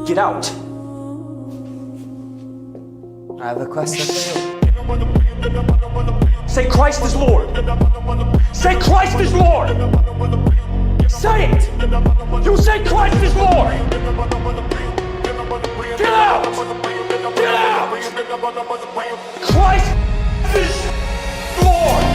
Get out. I have a question for you. Say Christ is Lord. Say Christ is Lord. Say it. You say Christ is Lord. Get out. Get out. Christ is Lord.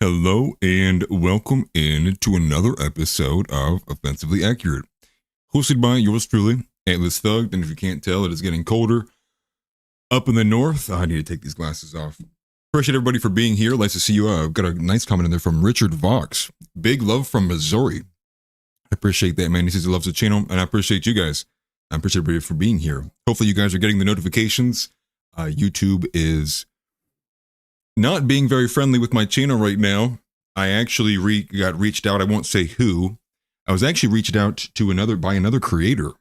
Hello and welcome in to another episode of Offensively Accurate, hosted by yours truly, Atlas Thug. And if you can't tell, it is getting colder up in the north. I need to take these glasses off. Appreciate everybody for being here. Nice to see you. I've got a nice comment in there from Richard Vox. Big love from Missouri. I appreciate that, man. He says he loves the channel, and I appreciate you guys. I appreciate everybody for being here. Hopefully you guys are getting the notifications. YouTube is not being very friendly with my channel right now. I actually got reached out. I won't say who. I was actually reached out to another creator.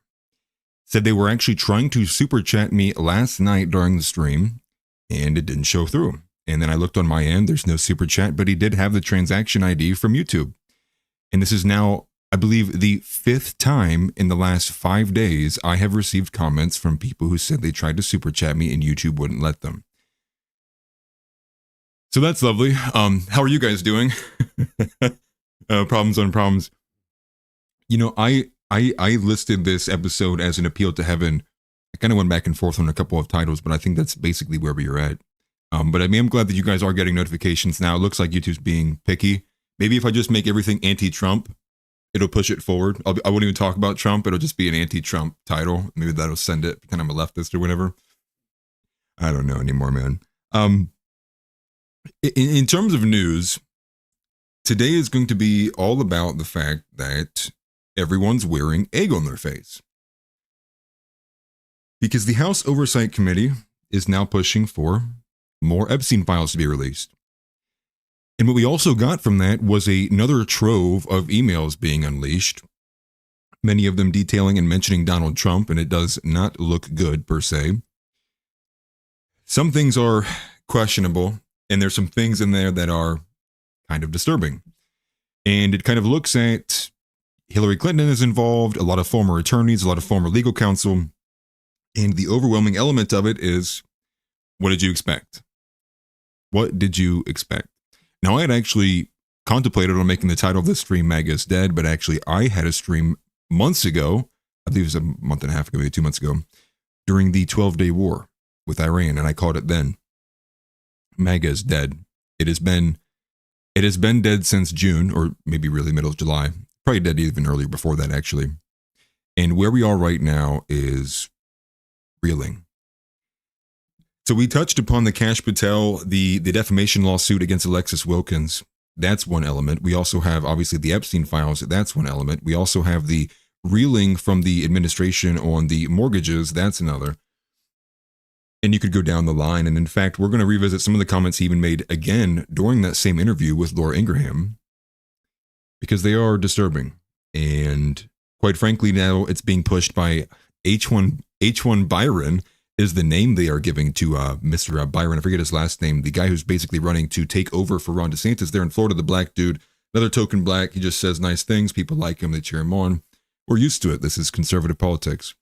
Said they were actually trying to super chat me last night during the stream, and it didn't show through. And then I looked on my end. There's no super chat, but he did have the transaction ID from YouTube. And this is now, I believe, the 5th time in the last 5 days I have received comments from people who said they tried to super chat me and YouTube wouldn't let them. So that's lovely. How are you guys doing? Problems on problems. You know, I listed this episode as an appeal to heaven. I kind of went back and forth on a couple of titles, but I think that's basically where we are at. But I mean, I'm glad that you guys are getting notifications now. It looks like YouTube's being picky. Maybe if I just make everything anti-Trump, it'll push it forward. I won't even talk about Trump. It'll just be an anti-Trump title. Maybe that'll send it. Pretend I'm a leftist or whatever. I don't know anymore, man. In terms of news, today is going to be all about the fact that everyone's wearing egg on their face. Because the House Oversight Committee is now pushing for more Epstein files to be released. And what we also got from that was another trove of emails being unleashed, many of them detailing and mentioning Donald Trump, and it does not look good per se. Some things are questionable, and there's some things in there that are kind of disturbing. And it kind of looks at Hillary Clinton is involved, a lot of former attorneys, a lot of former legal counsel. And the overwhelming element of it is, what did you expect? What did you expect? Now, I had actually contemplated on making the title of this stream MAGA is Dead, but actually I had a stream months ago, I believe it was a month and a half ago, maybe 2 months ago, during the 12-day war with Iran, and I called it then. MAGA is dead. It has been dead since June, or maybe really middle of July. Probably dead even earlier before that, actually. And where we are right now is reeling. So we touched upon the Kash Patel, the defamation lawsuit against Alexis Wilkins. That's one element. We also have, obviously, the Epstein files. That's one element. We also have the reeling from the administration on the mortgages. That's another. And you could go down the line. And in fact, we're going to revisit some of the comments he even made again during that same interview with Laura Ingraham, because they are disturbing. And quite frankly, now it's being pushed by H1 Byron is the name they are giving to Mr. Byron. I forget his last name. The guy who's basically running to take over for Ron DeSantis there in Florida, the black dude, another token black. He just says nice things. People like him. They cheer him on. We're used to it. This is conservative politics.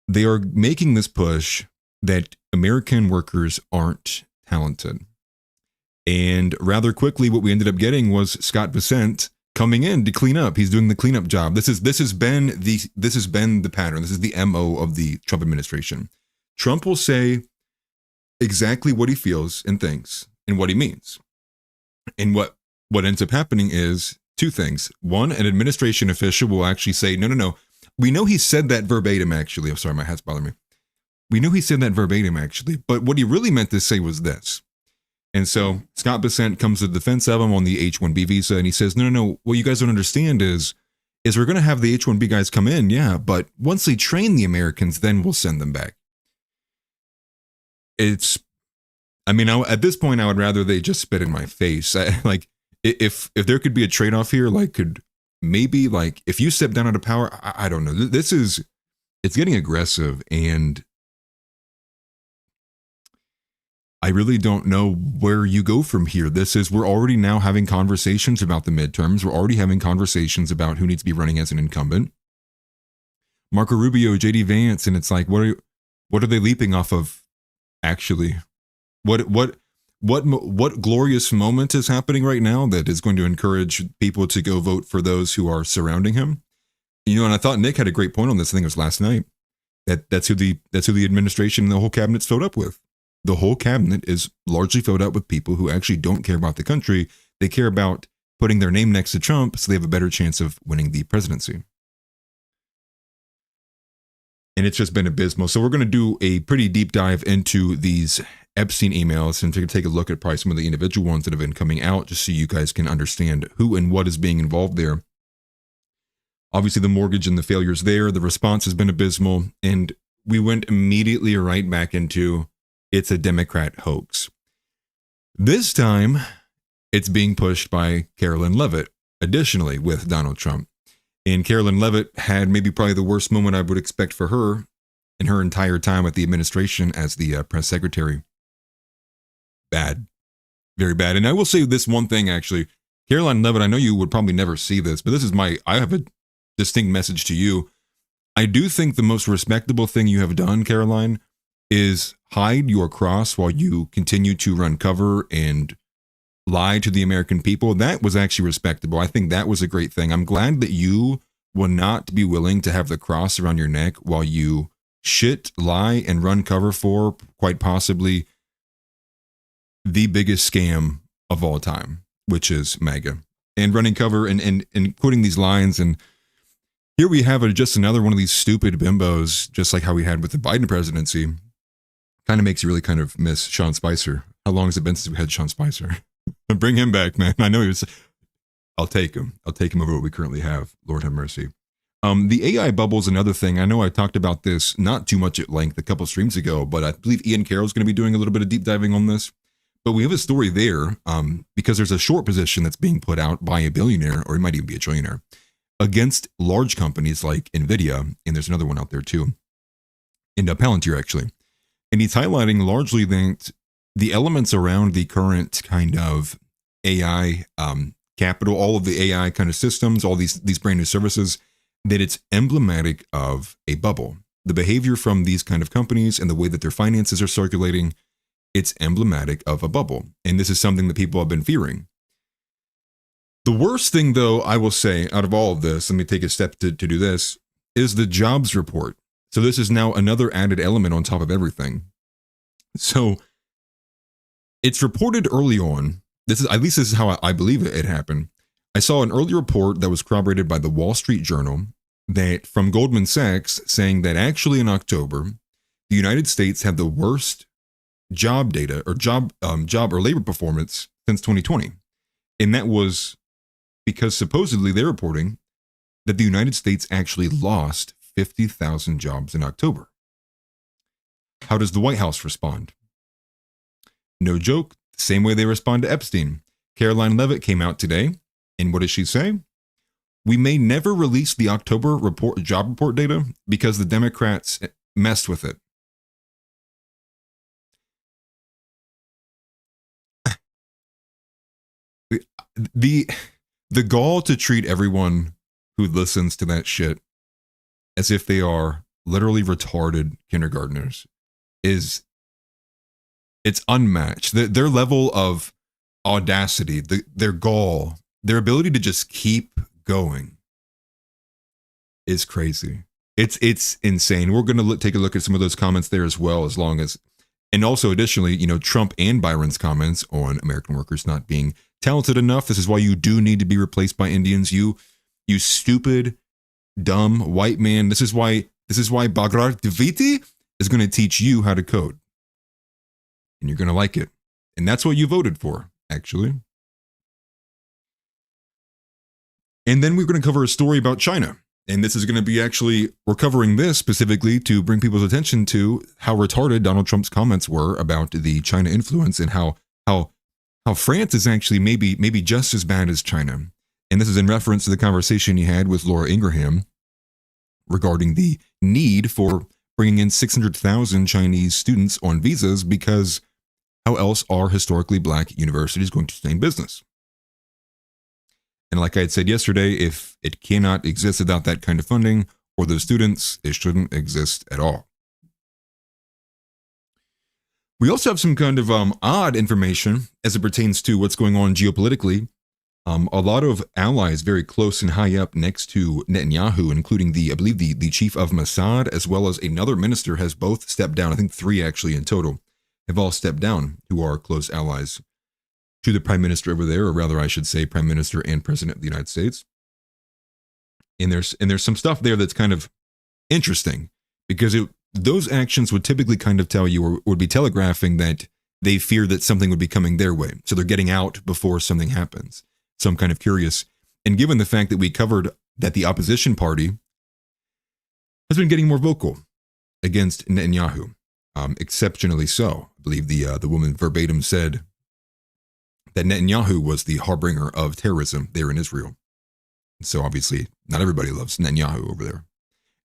They are making this push that American workers aren't talented. And rather quickly, what we ended up getting was Scott Bessent coming in to clean up. He's doing the cleanup job. This has been the pattern. This is the MO of the Trump administration. Trump will say exactly what he feels and thinks and what he means. And what ends up happening is two things. One, an administration official will actually say, no. We know he said that verbatim, actually. I'm sorry, my hat's bothering me. We know he said that verbatim, actually. But what he really meant to say was this. And so Scott Bessent comes to the defense of him on the H-1B visa, and he says, no, what you guys don't understand is we're going to have the H-1B guys come in, yeah, but once they train the Americans, then we'll send them back. At this point, I would rather they just spit in my face. If there could be a trade-off here, if you step down out of power, I don't know. It's getting aggressive, and I really don't know where you go from here. We're already now having conversations about the midterms. We're already having conversations about who needs to be running as an incumbent. Marco Rubio, JD Vance, and it's like, what are they leaping off of? Actually, what glorious moment is happening right now that is going to encourage people to go vote for those who are surrounding him? And I thought Nick had a great point on this. I think it was last night. That's who the administration and the whole cabinet's filled up with. The whole cabinet is largely filled up with people who actually don't care about the country. They care about putting their name next to Trump so they have a better chance of winning the presidency. And it's just been abysmal. So we're going to do a pretty deep dive into these Epstein emails and take a look at probably some of the individual ones that have been coming out, just so you guys can understand who and what is being involved there. Obviously, the mortgage and the failures there, the response has been abysmal. And we went immediately right back into it's a Democrat hoax. This time, it's being pushed by Carolyn Leavitt, additionally, with Donald Trump. And Carolyn Leavitt had maybe probably the worst moment I would expect for her in her entire time at the administration as the press secretary. Bad. Very bad. And I will say this one thing, actually. Caroline Leavitt, I know you would probably never see this, but I have a distinct message to you. I do think the most respectable thing you have done, Caroline, is hide your cross while you continue to run cover and lie to the American people. That was actually respectable. I think that was a great thing. I'm glad that you will not be willing to have the cross around your neck while you shit, lie, and run cover for quite possibly the biggest scam of all time, which is MAGA. And running cover and quoting these lines. And here we have just another one of these stupid bimbos, just like how we had with the Biden presidency. Kind of makes you really kind of miss Sean Spicer. How long has it been since we had Sean Spicer? Bring him back, man. I know I'll take him. I'll take him over what we currently have. Lord have mercy. The AI bubble is another thing. I know I talked about this not too much at length a couple streams ago, but I believe Ian Carroll's going to be doing a little bit of deep diving on this. But we have a story there because there's a short position that's being put out by a billionaire, or it might even be a trillionaire, against large companies like NVIDIA. And there's another one out there too. And Palantir, actually. And he's highlighting largely that the elements around the current kind of AI capital, all of the AI kind of systems, all these brand new services, that it's emblematic of a bubble. The behavior from these kind of companies and the way that their finances are circulating, it's emblematic of a bubble. And this is something that people have been fearing. The worst thing, though, I will say, out of all of this, let me take a step to do this, is the jobs report. So this is now another added element on top of everything. So it's reported early on, this is how I believe it happened. I saw an early report that was corroborated by the Wall Street Journal that from Goldman Sachs saying that actually in October, the United States had the worst job data or job or labor performance since 2020. And that was because supposedly they're reporting that the United States actually lost 50,000 jobs in October. How does the White House respond? No joke, the same way they respond to Epstein. Caroline Leavitt came out today, and what does she say? We may never release the October job report data because the Democrats messed with it. The gall to treat everyone who listens to that shit as if they are literally retarded kindergartners it's unmatched. Their level of audacity, their gall, their ability to just keep going is crazy. It's insane. We're going to take a look at some of those comments there as well, and also additionally, Trump and Byron's comments on American workers not being talented enough. This is why you do need to be replaced by Indians. You stupid, dumb white man. This is why Bhagavad Gita is going to teach you how to code. And you're going to like it. And that's what you voted for, actually. And then we're going to cover a story about China. And this is going to be we're covering this specifically to bring people's attention to how retarded Donald Trump's comments were about the China influence and how France is actually maybe just as bad as China. And this is in reference to the conversation he had with Laura Ingraham regarding the need for bringing in 600,000 Chinese students on visas, because how else are historically black universities going to stay in business? And like I had said yesterday, if it cannot exist without that kind of funding or those students, it shouldn't exist at all. We also have some kind of odd information as it pertains to what's going on geopolitically. A lot of allies very close and high up next to Netanyahu, including I believe the chief of Mossad, as well as another minister, has both stepped down. I think 3 actually in total have all stepped down, who are close allies to the prime minister over there, or rather I should say prime minister and president of the United States. And there's some stuff there that's kind of interesting, because those actions would typically kind of tell you, or would be telegraphing that they fear that something would be coming their way. So they're getting out before something happens. So I'm kind of curious. And given the fact that we covered that the opposition party has been getting more vocal against Netanyahu, exceptionally so. I believe the woman verbatim said that Netanyahu was the harbinger of terrorism there in Israel. So obviously, not everybody loves Netanyahu over there.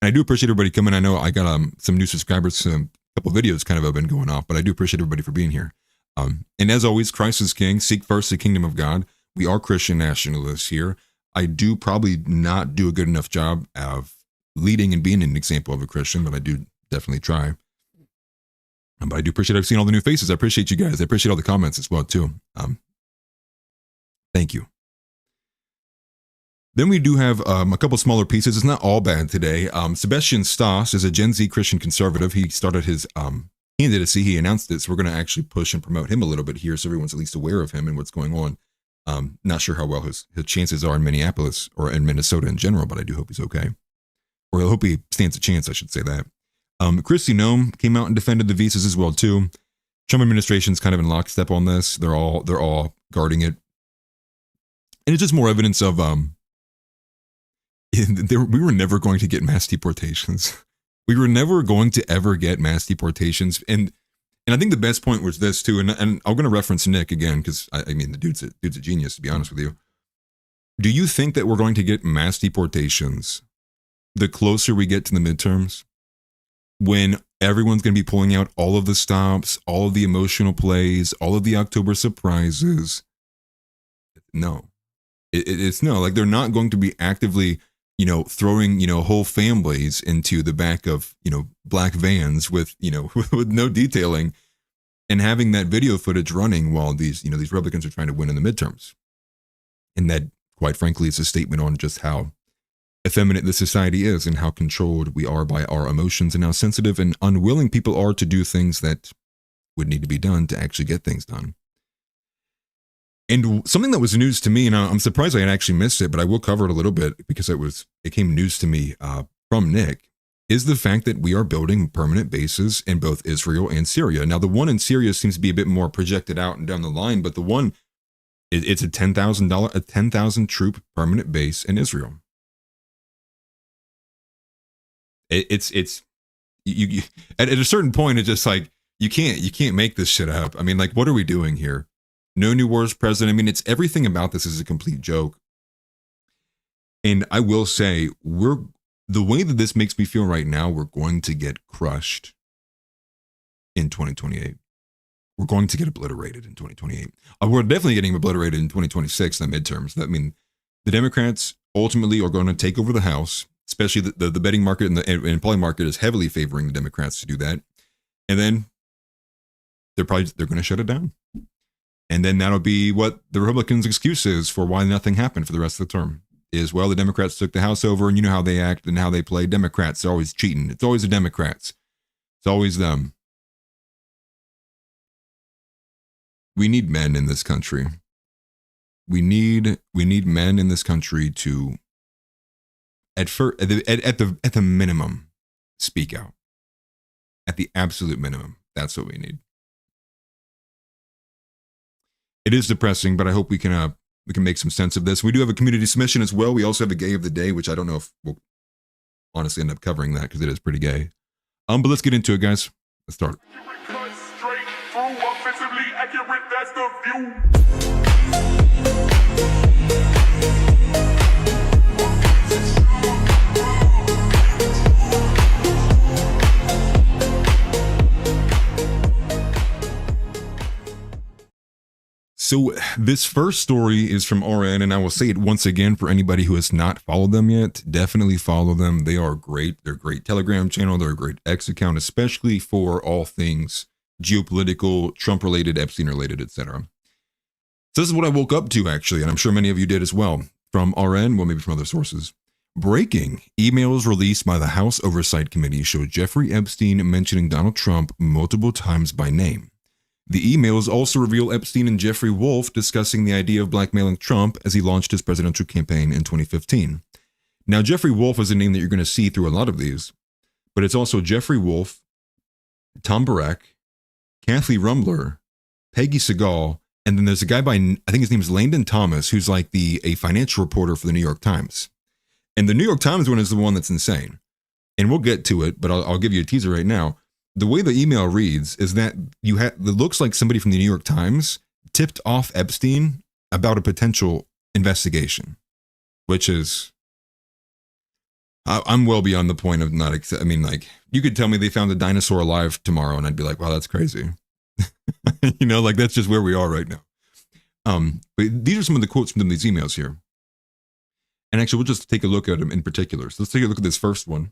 And I do appreciate everybody coming. I know I got some new subscribers, a couple videos kind of have been going off, but I do appreciate everybody for being here. And as always, Christ is King. Seek first the kingdom of God. We are Christian nationalists here. I do probably not do a good enough job of leading and being an example of a Christian, but I do definitely try. But I do appreciate I've seen all the new faces. I appreciate you guys. I appreciate all the comments as well, too. Thank you. Then we do have a couple smaller pieces. It's not all bad today. Sebastian Stas is a Gen Z Christian conservative. He started his candidacy. He announced it. So we're going to actually push and promote him a little bit here so everyone's at least aware of him and what's going on. Not sure how well his chances are in Minneapolis or in Minnesota in general, but I do hope he's okay. Or I hope he stands a chance, I should say that. Kristi Noem came out and defended the visas as well, too. Trump administration's kind of in lockstep on this. They're all guarding it. And it's just more evidence of we were never going to get mass deportations. We were never going to ever get mass deportations. And I think the best point was this too. And I'm going to reference Nick again, because I mean, the dude's a genius, to be honest with you. Do you think that we're going to get mass deportations the closer we get to the midterms, when everyone's going to be pulling out all of the stops, all of the emotional plays, all of the October surprises? No. It's no, like they're not going to be actively, throwing, whole families into the back of, black vans with, with no detailing, and having that video footage running while these Republicans are trying to win in the midterms. And that, quite frankly, is a statement on just how effeminate this society is and how controlled we are by our emotions and how sensitive and unwilling people are to do things that would need to be done to actually get things done. And something that was news to me, and I'm surprised I had actually missed it, but I will cover it a little bit because it came news to me from Nick, is the fact that we are building permanent bases in both Israel and Syria. Now, the one in Syria seems to be a bit more projected out and down the line, but the one, it's a $10,000 troop permanent base in Israel. It's you at a certain point, it's just like you can't make this shit up. I mean, like, what are we doing here? No new wars president. I mean, it's everything about this is a complete joke. And I will say, the way that this makes me feel right now, we're going to get crushed in 2028. We're going to get obliterated in 2028. We're definitely getting obliterated in 2026 in the midterms. I mean, the Democrats ultimately are going to take over the House, especially the betting market and polling market is heavily favoring the Democrats to do that. And then they're going to shut it down. And then that'll be what the Republicans' excuse is for why nothing happened for the rest of the term. Is, well, the Democrats took the House over, and you know how they act and how they play. Democrats are always cheating. It's always the Democrats. It's always them. We need men in this country. We need men in this country to, at the minimum, speak out. At the absolute minimum, that's what we need. It is depressing, but I hope we can make some sense of this. We do have a community submission as well. We also have a gay of the day, which I don't know if we'll honestly end up covering that because it is pretty gay. But let's get into it, guys. Let's start. Straight through, offensively accurate, that's the view. So this first story is from RN, and I will say it once again for anybody who has not followed them yet. Definitely follow them. They are great. They're a great Telegram channel. They're a great X account, especially for all things geopolitical, Trump-related, Epstein-related, etc. So this is what I woke up to, actually, and I'm sure many of you did as well. From RN, well, maybe from other sources. Breaking. Emails released by the House Oversight Committee show Jeffrey Epstein mentioning Donald Trump multiple times by name. The emails also reveal Epstein and Jeffrey Wolf discussing the idea of blackmailing Trump as he launched his presidential campaign in 2015. Now, Jeffrey Wolf is a name that you're going to see through a lot of these, but it's also Jeffrey Wolf, Tom Barrack, Kathy Rumbler, Peggy Segal, and then there's a guy by, I think his name is Landon Thomas, who's like a financial reporter for the New York Times. And the New York Times one is the one that's insane. And we'll get to it, but I'll give you a teaser right now. The way the email reads is that it looks like somebody from the New York Times tipped off Epstein about a potential investigation, which is, I'm well beyond the point of not, I mean, like, you could tell me they found a dinosaur alive tomorrow and I'd be like, wow, that's crazy. You know, like, that's just where we are right now. But these are some of the quotes from these emails here. And actually, we'll just take a look at them in particular. So let's take a look at this first one.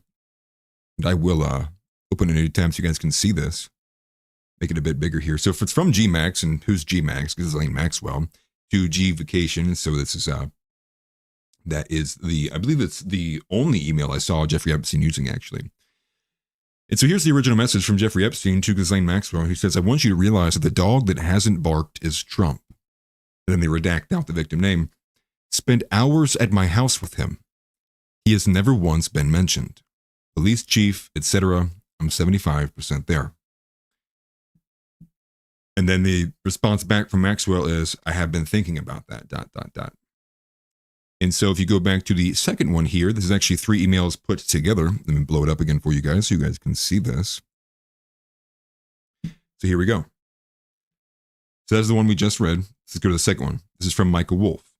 And I will open a new tab so you guys can see this. Make it a bit bigger here. So if it's from GMax, and who's GMax? Ghislaine Maxwell, to G Vacation. So this is that is I believe it's the only email I saw Jeffrey Epstein using, actually. And so here's the original message from Jeffrey Epstein to Ghislaine Maxwell, who says, I want you to realize that the dog that hasn't barked is Trump. And then they redact out the victim name. Spent hours at my house with him. He has never once been mentioned. Police chief, etc. I'm 75% there. And then the response back from Maxwell is, I have been thinking about that, ... And so if you go back to the second one here, this is actually 3 emails put together. Let me blow it up again for you guys so you guys can see this. So here we go. So that's the one we just read. Let's go to the second one. This is from Michael Wolf.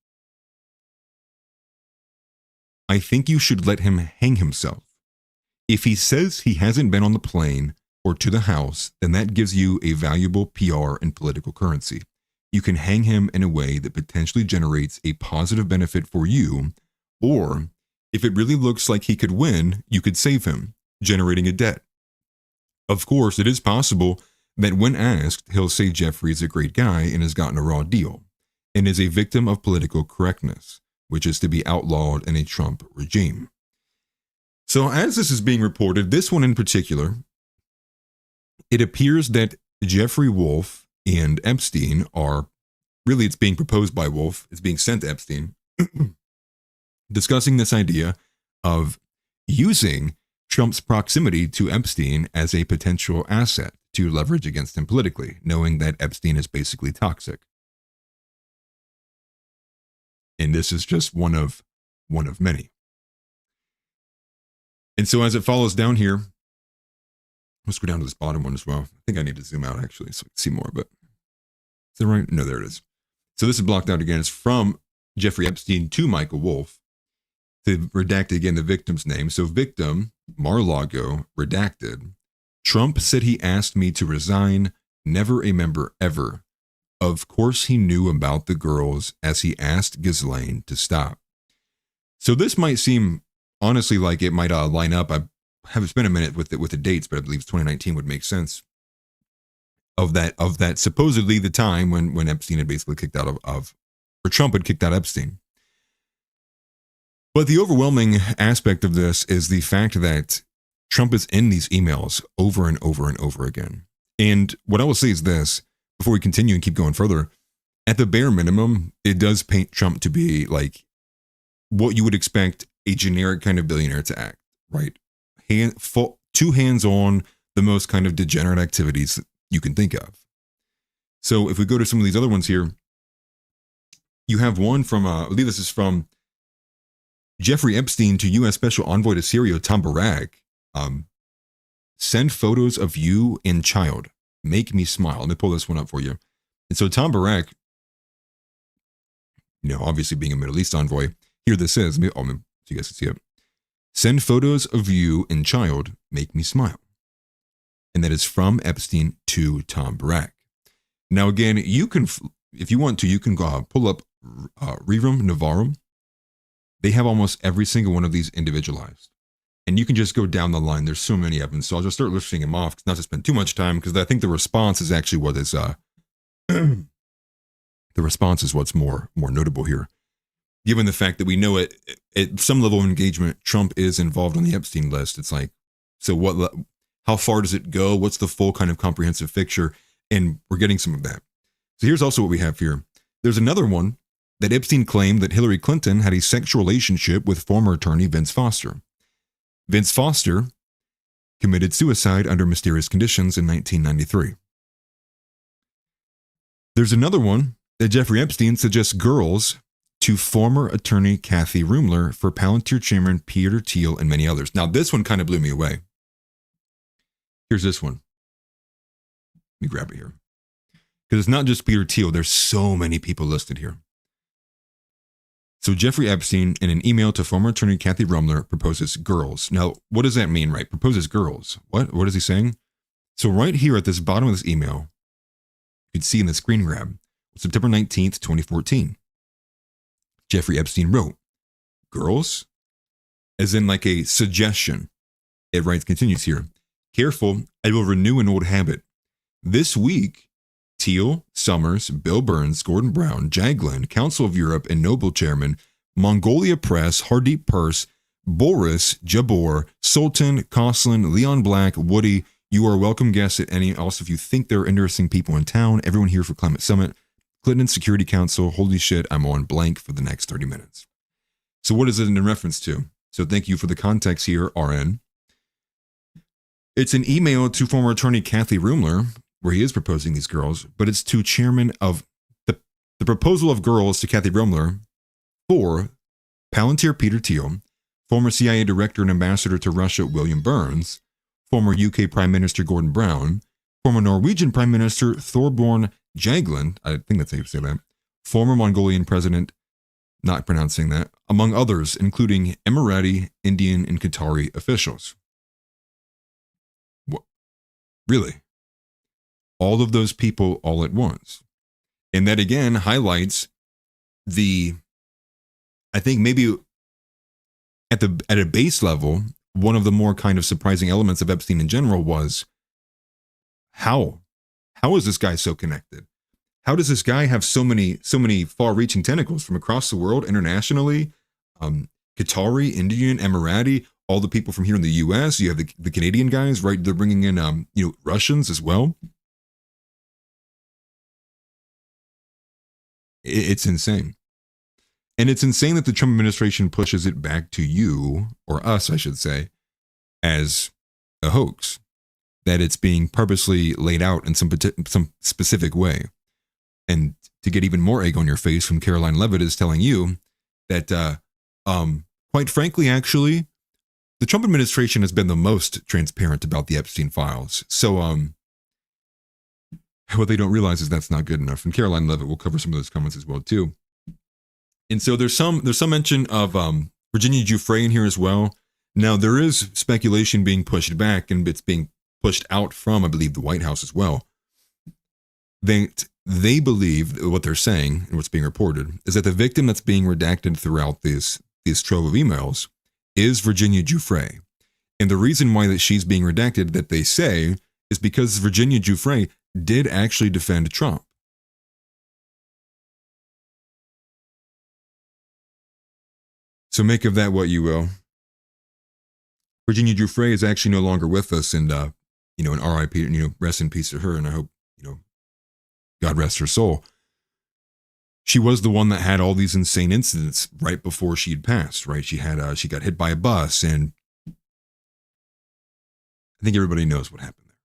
I think you should let him hang himself. If he says he hasn't been on the plane or to the house, then that gives you a valuable PR and political currency. You can hang him in a way that potentially generates a positive benefit for you, or if it really looks like he could win, you could save him, generating a debt. Of course, it is possible that when asked, he'll say Jeffrey is a great guy and has gotten a raw deal, and is a victim of political correctness, which is to be outlawed in a Trump regime. So as this is being reported, this one in particular, it appears that Jeffrey Wolf and Epstein are, really it's being proposed by Wolf, it's being sent to Epstein, discussing this idea of using Trump's proximity to Epstein as a potential asset to leverage against him politically, knowing that Epstein is basically toxic. And this is just one of many. And so as it follows down here, let's go down to this bottom one as well. I think I need to zoom out actually so I can see more, but is that right? No, there it is. So this is blocked out again. It's from Jeffrey Epstein to Michael Wolf. To redact again the victim's name. So victim, Mar-a-Lago, redacted. Trump said he asked me to resign. Never a member ever. Of course he knew about the girls as he asked Ghislaine to stop. So this might seem honestly like it might line up. I haven't spent a minute with the dates, but I believe 2019 would make sense. Of that supposedly the time when Epstein had basically kicked out or Trump had kicked out Epstein. But the overwhelming aspect of this is the fact that Trump is in these emails over and over and over again. And what I will say is this, before we continue and keep going further, at the bare minimum, it does paint Trump to be like what you would expect a generic kind of billionaire to act, right? Too hands-on, the most kind of degenerate activities you can think of. So if we go to some of these other ones here, You have one from, I believe this is from Jeffrey Epstein to U.S. Special Envoy to Syria, Tom Barak. Send photos of you and child. Make me smile. Let me pull this one up for you. And so Tom Barak, obviously being a Middle East envoy, here this is. So you guys can see it. Send photos of you and child. Make me smile. And that is from Epstein to Tom Barak. Now, again, you can, if you want to, you can go pull up Rerum Novarum. They have almost every single one of these individualized. And you can just go down the line. There's so many of them. So I'll just start listing them off, not to spend too much time, because I think the response is actually what is, the response is what's more notable here. Given the fact that we know at some level of engagement, Trump is involved on the Epstein list. It's like, so how far does it go? What's the full kind of comprehensive picture? And we're getting some of that. So here's also what we have here. There's another one that Epstein claimed that Hillary Clinton had a sexual relationship with former attorney Vince Foster. Vince Foster committed suicide under mysterious conditions in 1993. There's another one that Jeffrey Epstein suggests girls to former attorney Kathy Rumler for Palantir chairman Peter Thiel and many others. Now, this one kind of blew me away. Here's this one. Let me grab it here. Because it's not just Peter Thiel. There's so many people listed here. So Jeffrey Epstein, in an email to former attorney Kathy Rumler, proposes girls. Now, what does that mean, right? Proposes girls. What is he saying? So right here at this bottom of this email, you can see in the screen grab, September 19th, 2014. Jeffrey Epstein wrote, girls, as in like a suggestion. It continues here. Careful, I will renew an old habit. This week, Thiel, Summers, Bill Burns, Gordon Brown, Jagland, Council of Europe, and Noble Chairman, Mongolia Press, Hardeep Purse, Boris, Jabor, Sultan, Koslin, Leon Black, Woody. You are a welcome guest at any. Also, if you think there are interesting people in town, everyone here for Climate Summit, Clinton Security Council. Holy shit, I'm on blank for the next 30 minutes. So what is it in reference to? So thank you for the context here, RN. It's an email to former attorney Kathy Rumler, where he is proposing these girls, but it's to chairman of the proposal of girls to Kathy Rumler for Palantir Peter Thiel, former CIA director and ambassador to Russia William Burns, former UK Prime Minister Gordon Brown, former Norwegian Prime Minister Thorbjorn Jagland, I think that's how you say that, former Mongolian president, not pronouncing that, among others, including Emirati, Indian, and Qatari officials. What? Really? All of those people all at once. And that again highlights I think maybe at a base level, one of the more kind of surprising elements of Epstein in general was how is this guy so connected? How does this guy have so many far-reaching tentacles from across the world, internationally? Qatari, Indian, Emirati, all the people from here in the U.S. You have the Canadian guys, right? They're bringing in Russians as well. It's insane. And it's insane that the Trump administration pushes it back to you, or us, I should say, as a hoax. That it's being purposely laid out in some specific way. And to get even more egg on your face from Caroline Levitt is telling you that, quite frankly, actually, the Trump administration has been the most transparent about the Epstein files. So, what they don't realize is that's not good enough. And Caroline Levitt will cover some of those comments as well, too. And so there's some mention of Virginia Giuffre in here as well. Now, there is speculation being pushed back, and it's being pushed out from, I believe, the White House as well. They believe what they're saying and what's being reported is that the victim that's being redacted throughout this trove of emails is Virginia Giuffre. And the reason why that she's being redacted, that they say, is because Virginia Giuffre did actually defend Trump. So make of that what you will. Virginia Giuffre is actually no longer with us, and an RIP, rest in peace to her, and I hope, God rest her soul. She was the one that had all these insane incidents right before she had passed, right? She got hit by a bus, and I think everybody knows what happened there.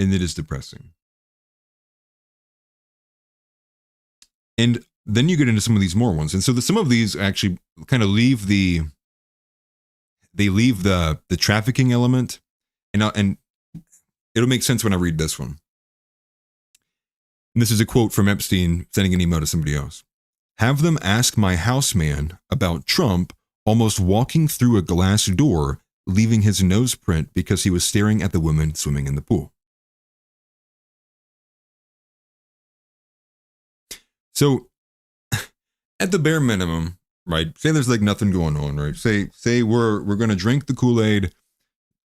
And it is depressing. And then you get into some of these more ones. And so some of these actually kind of leave the trafficking element. And it'll make sense when I read this one. And this is a quote from Epstein sending an email to somebody else. Have them ask my houseman about Trump almost walking through a glass door, leaving his nose print because he was staring at the woman swimming in the pool. So at the bare minimum, right, say there's like nothing going on, right? Say we're going to drink the Kool-Aid.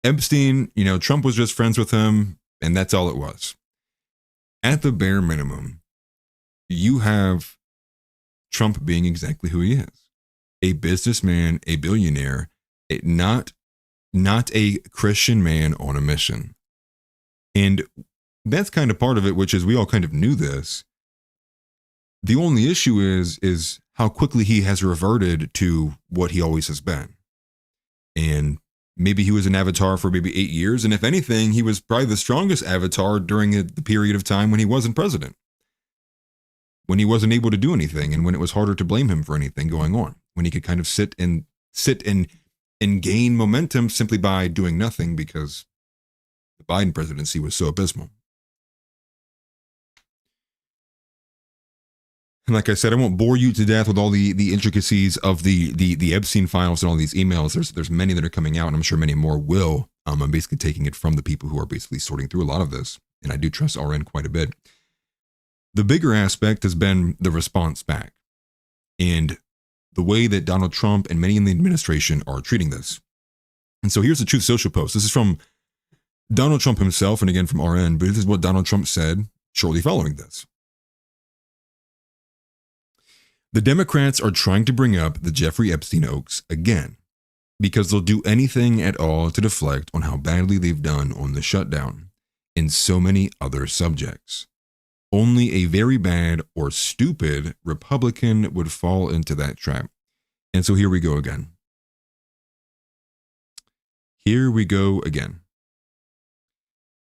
Epstein, Trump was just friends with him, and that's all it was. At the bare minimum, you have Trump being exactly who he is. A businessman, a billionaire, not a Christian man on a mission. And that's kind of part of it, which is we all kind of knew this. The only issue is how quickly he has reverted to what he always has been. And maybe he was an avatar for maybe 8 years. And if anything, he was probably the strongest avatar during the period of time when he wasn't president. When he wasn't able to do anything and when it was harder to blame him for anything going on. When he could kind of sit and gain momentum simply by doing nothing because the Biden presidency was so abysmal. And like I said, I won't bore you to death with all the intricacies of the Epstein files and all these emails. There's many that are coming out, and I'm sure many more will. I'm basically taking it from the people who are basically sorting through a lot of this, and I do trust RN quite a bit. The bigger aspect has been the response back and the way that Donald Trump and many in the administration are treating this. And so here's the Truth Social post. This is from Donald Trump himself, and again from RN, but this is what Donald Trump said shortly following this. The Democrats are trying to bring up the Jeffrey Epstein hoax again because they'll do anything at all to deflect on how badly they've done on the shutdown and so many other subjects. Only a very bad or stupid Republican would fall into that trap. And so here we go again. Here we go again.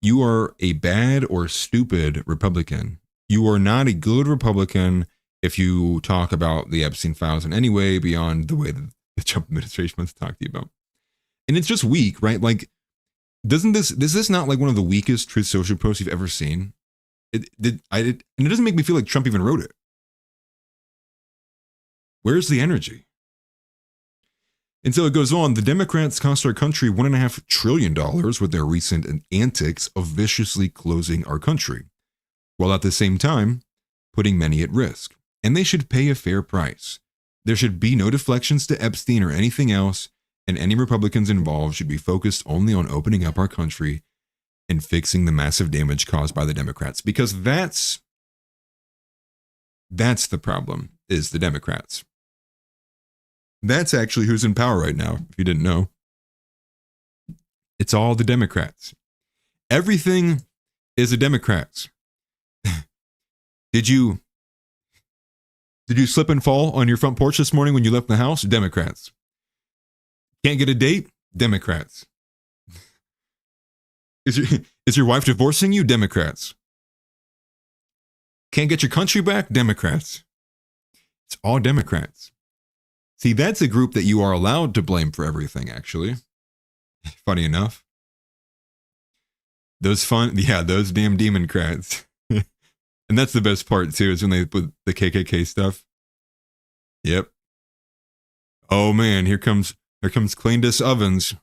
You are a bad or stupid Republican. You are not a good Republican if you talk about the Epstein files in any way beyond the way that the Trump administration wants to talk to you about. And it's just weak, right? Like, is this not like one of the weakest Truth Social posts you've ever seen? And it doesn't make me feel like Trump even wrote it. Where's the energy? And so it goes on. The Democrats cost our country $1.5 trillion with their recent antics of viciously closing our country, while at the same time putting many at risk. And they should pay a fair price. There should be no deflections to Epstein or anything else, and any Republicans involved should be focused only on opening up our country and fixing the massive damage caused by the Democrats. Because that's the problem, is the Democrats. That's actually who's in power right now, if you didn't know. It's all the Democrats. Everything is the Democrats. Did you slip and fall on your front porch this morning when you left the house? Democrats. Can't get a date? Democrats. Is your wife divorcing you? Democrats. Can't get your country back? Democrats. It's all Democrats. See, that's a group that you are allowed to blame for everything, actually. Funny enough. Those damn Democrats. And that's the best part, too, is when they put the KKK stuff. Yep. Oh, man, here comes Cleandus Ovens.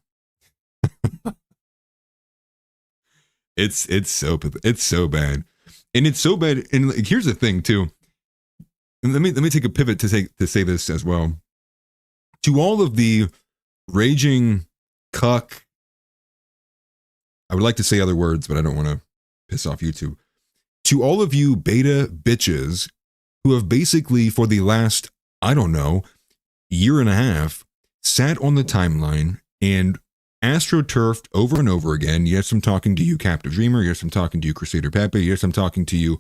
It's so bad. And it's so bad. And like, here's the thing, too. And let me take a pivot to say this as well. To all of the raging cuck, I would like to say other words, but I don't want to piss off YouTube. To all of you beta bitches who have basically for the last, I don't know, year and a half, sat on the timeline and astroturfed over and over again. Yes, I'm talking to you, Captive Dreamer. Yes, I'm talking to you, Crusader Pepe. Yes, I'm talking to you,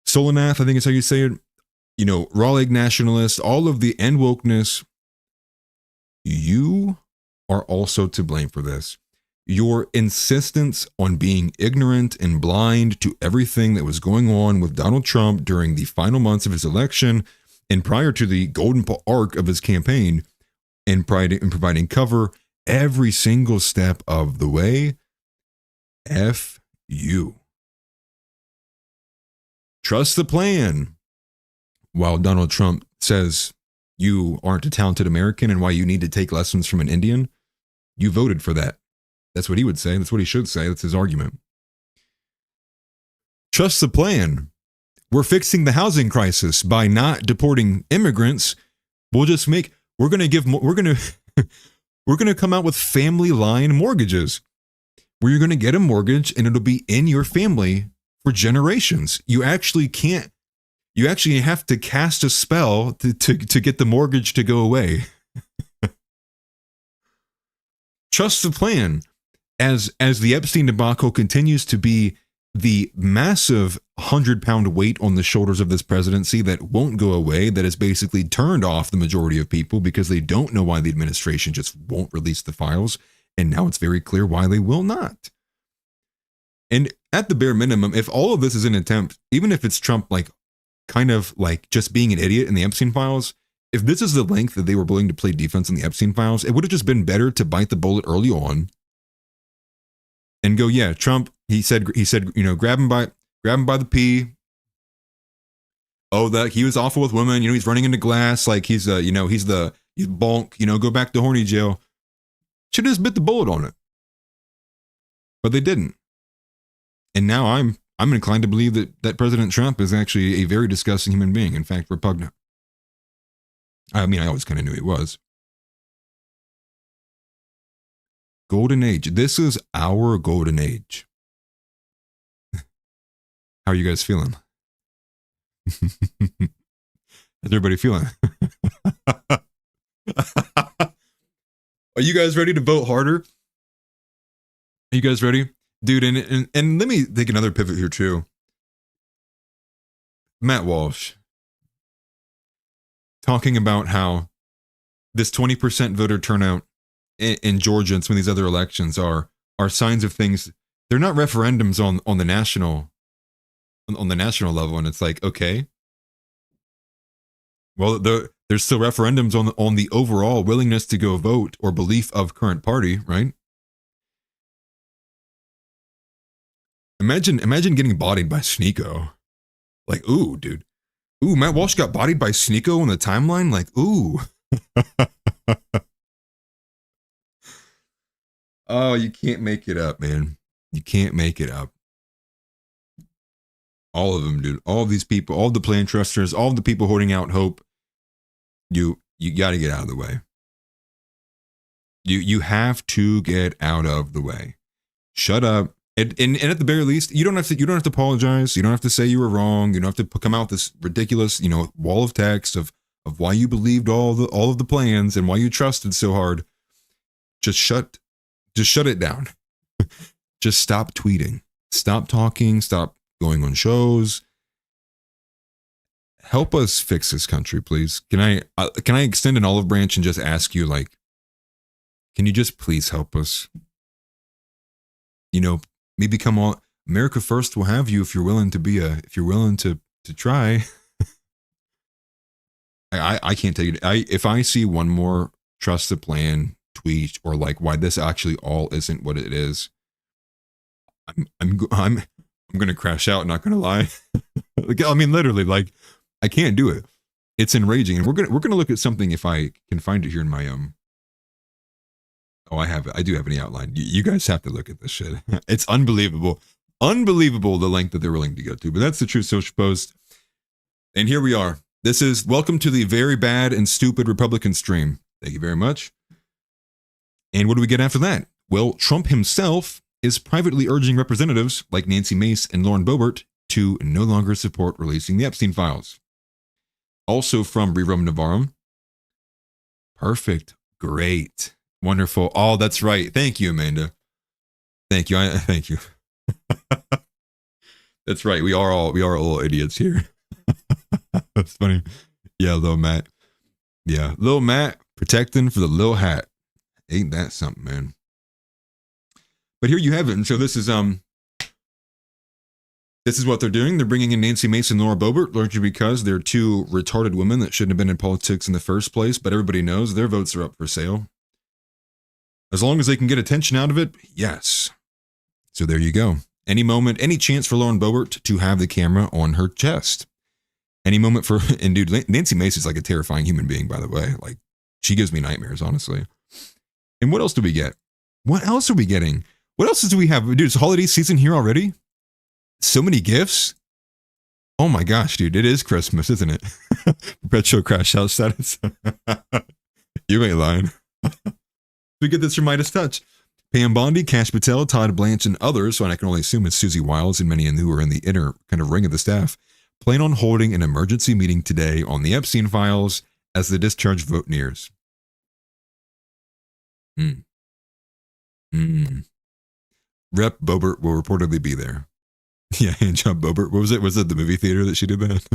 Solanath, I think is how you say it. Raw-egg nationalist, all of the end wokeness. You are also to blame for this. your insistence on being ignorant and blind to everything that was going on with Donald Trump during the final months of his election and prior to the golden arc of his campaign and providing cover every single step of the way. F you. Trust the plan. While Donald Trump says you aren't a talented American and why you need to take lessons from an Indian, you voted for that. That's what he would say. That's what he should say. That's his argument. Trust the plan. We're fixing the housing crisis by not deporting immigrants. We're going to come out with family line mortgages where you're going to get a mortgage and it'll be in your family for generations. You actually have to cast a spell to get the mortgage to go away. Trust the plan. As the Epstein debacle continues to be the massive 100-pound weight on the shoulders of this presidency that won't go away, that has basically turned off the majority of people because they don't know why the administration just won't release the files. And now it's very clear why they will not. And at the bare minimum, if all of this is an attempt, even if it's Trump kind of just being an idiot in the Epstein files, if this is the length that they were willing to play defense in the Epstein files, it would have just been better to bite the bullet early on and go, yeah, Trump, he said, grab him by the pee. Oh, that he was awful with women. He's running into glass. He's bonk, go back to horny jail. Should have just bit the bullet on it. But they didn't. And now I'm inclined to believe that President Trump is actually a very disgusting human being. In fact, repugnant. I mean, I always kind of knew he was. Golden age. This is our golden age. How are you guys feeling? How's everybody feeling? Are you guys ready to vote harder? Are you guys ready? Dude, and let me take another pivot here too. Matt Walsh talking about how this 20% voter turnout in Georgia and some of these other elections are signs of things. They're not referendums on the national level, and it's okay. Well, there's still referendums on the overall willingness to go vote or belief of current party, right? Imagine getting bodied by Sneeko. Ooh, dude. Ooh, Matt Walsh got bodied by Sneeko on the timeline? Ooh. Oh, you can't make it up, man. You can't make it up. All of them, dude. All of these people, all the plan trusters, all the people holding out hope. You got to get out of the way. You have to get out of the way. Shut up. And at the very least, you don't have to apologize. You don't have to say you were wrong. You don't have to come out this ridiculous, wall of text of why you believed all of the plans and why you trusted so hard. Just shut it down. Just stop tweeting. Stop talking. Stop going on shows. Help us fix this country, please. Can I extend an olive branch and just ask you, can you just please help us? Maybe come on. America First will have you if you're willing to try. I can't tell you. If I see one more trust the plan tweet or why this actually all isn't what it is, I'm gonna crash out. Not gonna lie. Literally, I can't do it. It's enraging, and we're gonna look at something if I can find it here in my Oh, I have it. I do have any outline. You guys have to look at this shit. It's unbelievable. Unbelievable the length that they're willing to go to. But that's the Truth Social Post. And here we are. This is welcome to the very bad and stupid Republican stream. Thank you very much. And what do we get after that? Well, Trump himself is privately urging representatives like Nancy Mace and Lauren Boebert to no longer support releasing the Epstein files. Also from Rerum Novarum. Perfect. Great. Wonderful. Oh, that's right. Thank you, Amanda. Thank you. Thank you. That's right. We are all idiots here. That's funny. Yeah, Lil Matt. Yeah, Lil Matt protecting for the Lil Hat. Ain't that something, man? But here you have it. And so this is what they're doing. They're bringing in Nancy Mace and Laura Boebert, largely because they're two retarded women that shouldn't have been in politics in the first place. But everybody knows their votes are up for sale. As long as they can get attention out of it, yes. So there you go. Any moment, any chance for Lauren Boebert to have the camera on her chest. Any moment for, and dude, Nancy Mace is like a terrifying human being, by the way. Like, she gives me nightmares, honestly. And what else do we get? What else are we getting? What else do we have? Dude, it's holiday season here already. So many gifts. Oh my gosh, dude, it is Christmas, isn't it? Perpetual crash out status. You ain't lying. We get this from Midas Touch. Pam Bondi, Cash Patel, Todd Blanche, and others, so I can only assume it's Susie Wiles and many who are in the inner kind of ring of the staff, plan on holding an emergency meeting today on the Epstein files as the discharge vote nears. Rep Boebert will reportedly be there. Yeah, handjob Boebert. What was it? Was it the movie theater that she did that?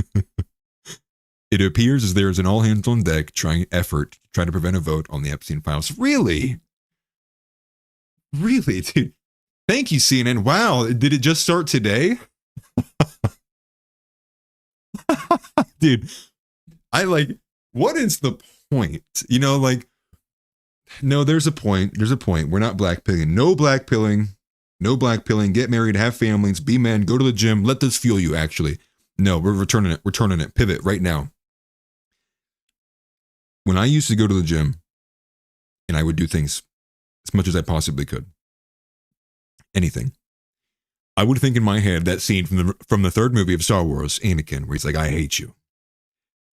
It appears as there is an all hands on deck effort to try to prevent a vote on the Epstein files. Really? Really, dude? Thank you, CNN. Wow, did it just start today? Dude, I like, what is the point? You know, like, no, there's a point. There's a point. We're not blackpilling. No blackpilling. No blackpilling. Get married, have families, be men, go to the gym. Let this fuel you, actually. No, we're returning it. We're turning it. Pivot right now. When I used to go to the gym and I would do things as much as I possibly could, anything, I would think in my head that scene from the third movie of Star Wars, Anakin, where he's like, I hate you.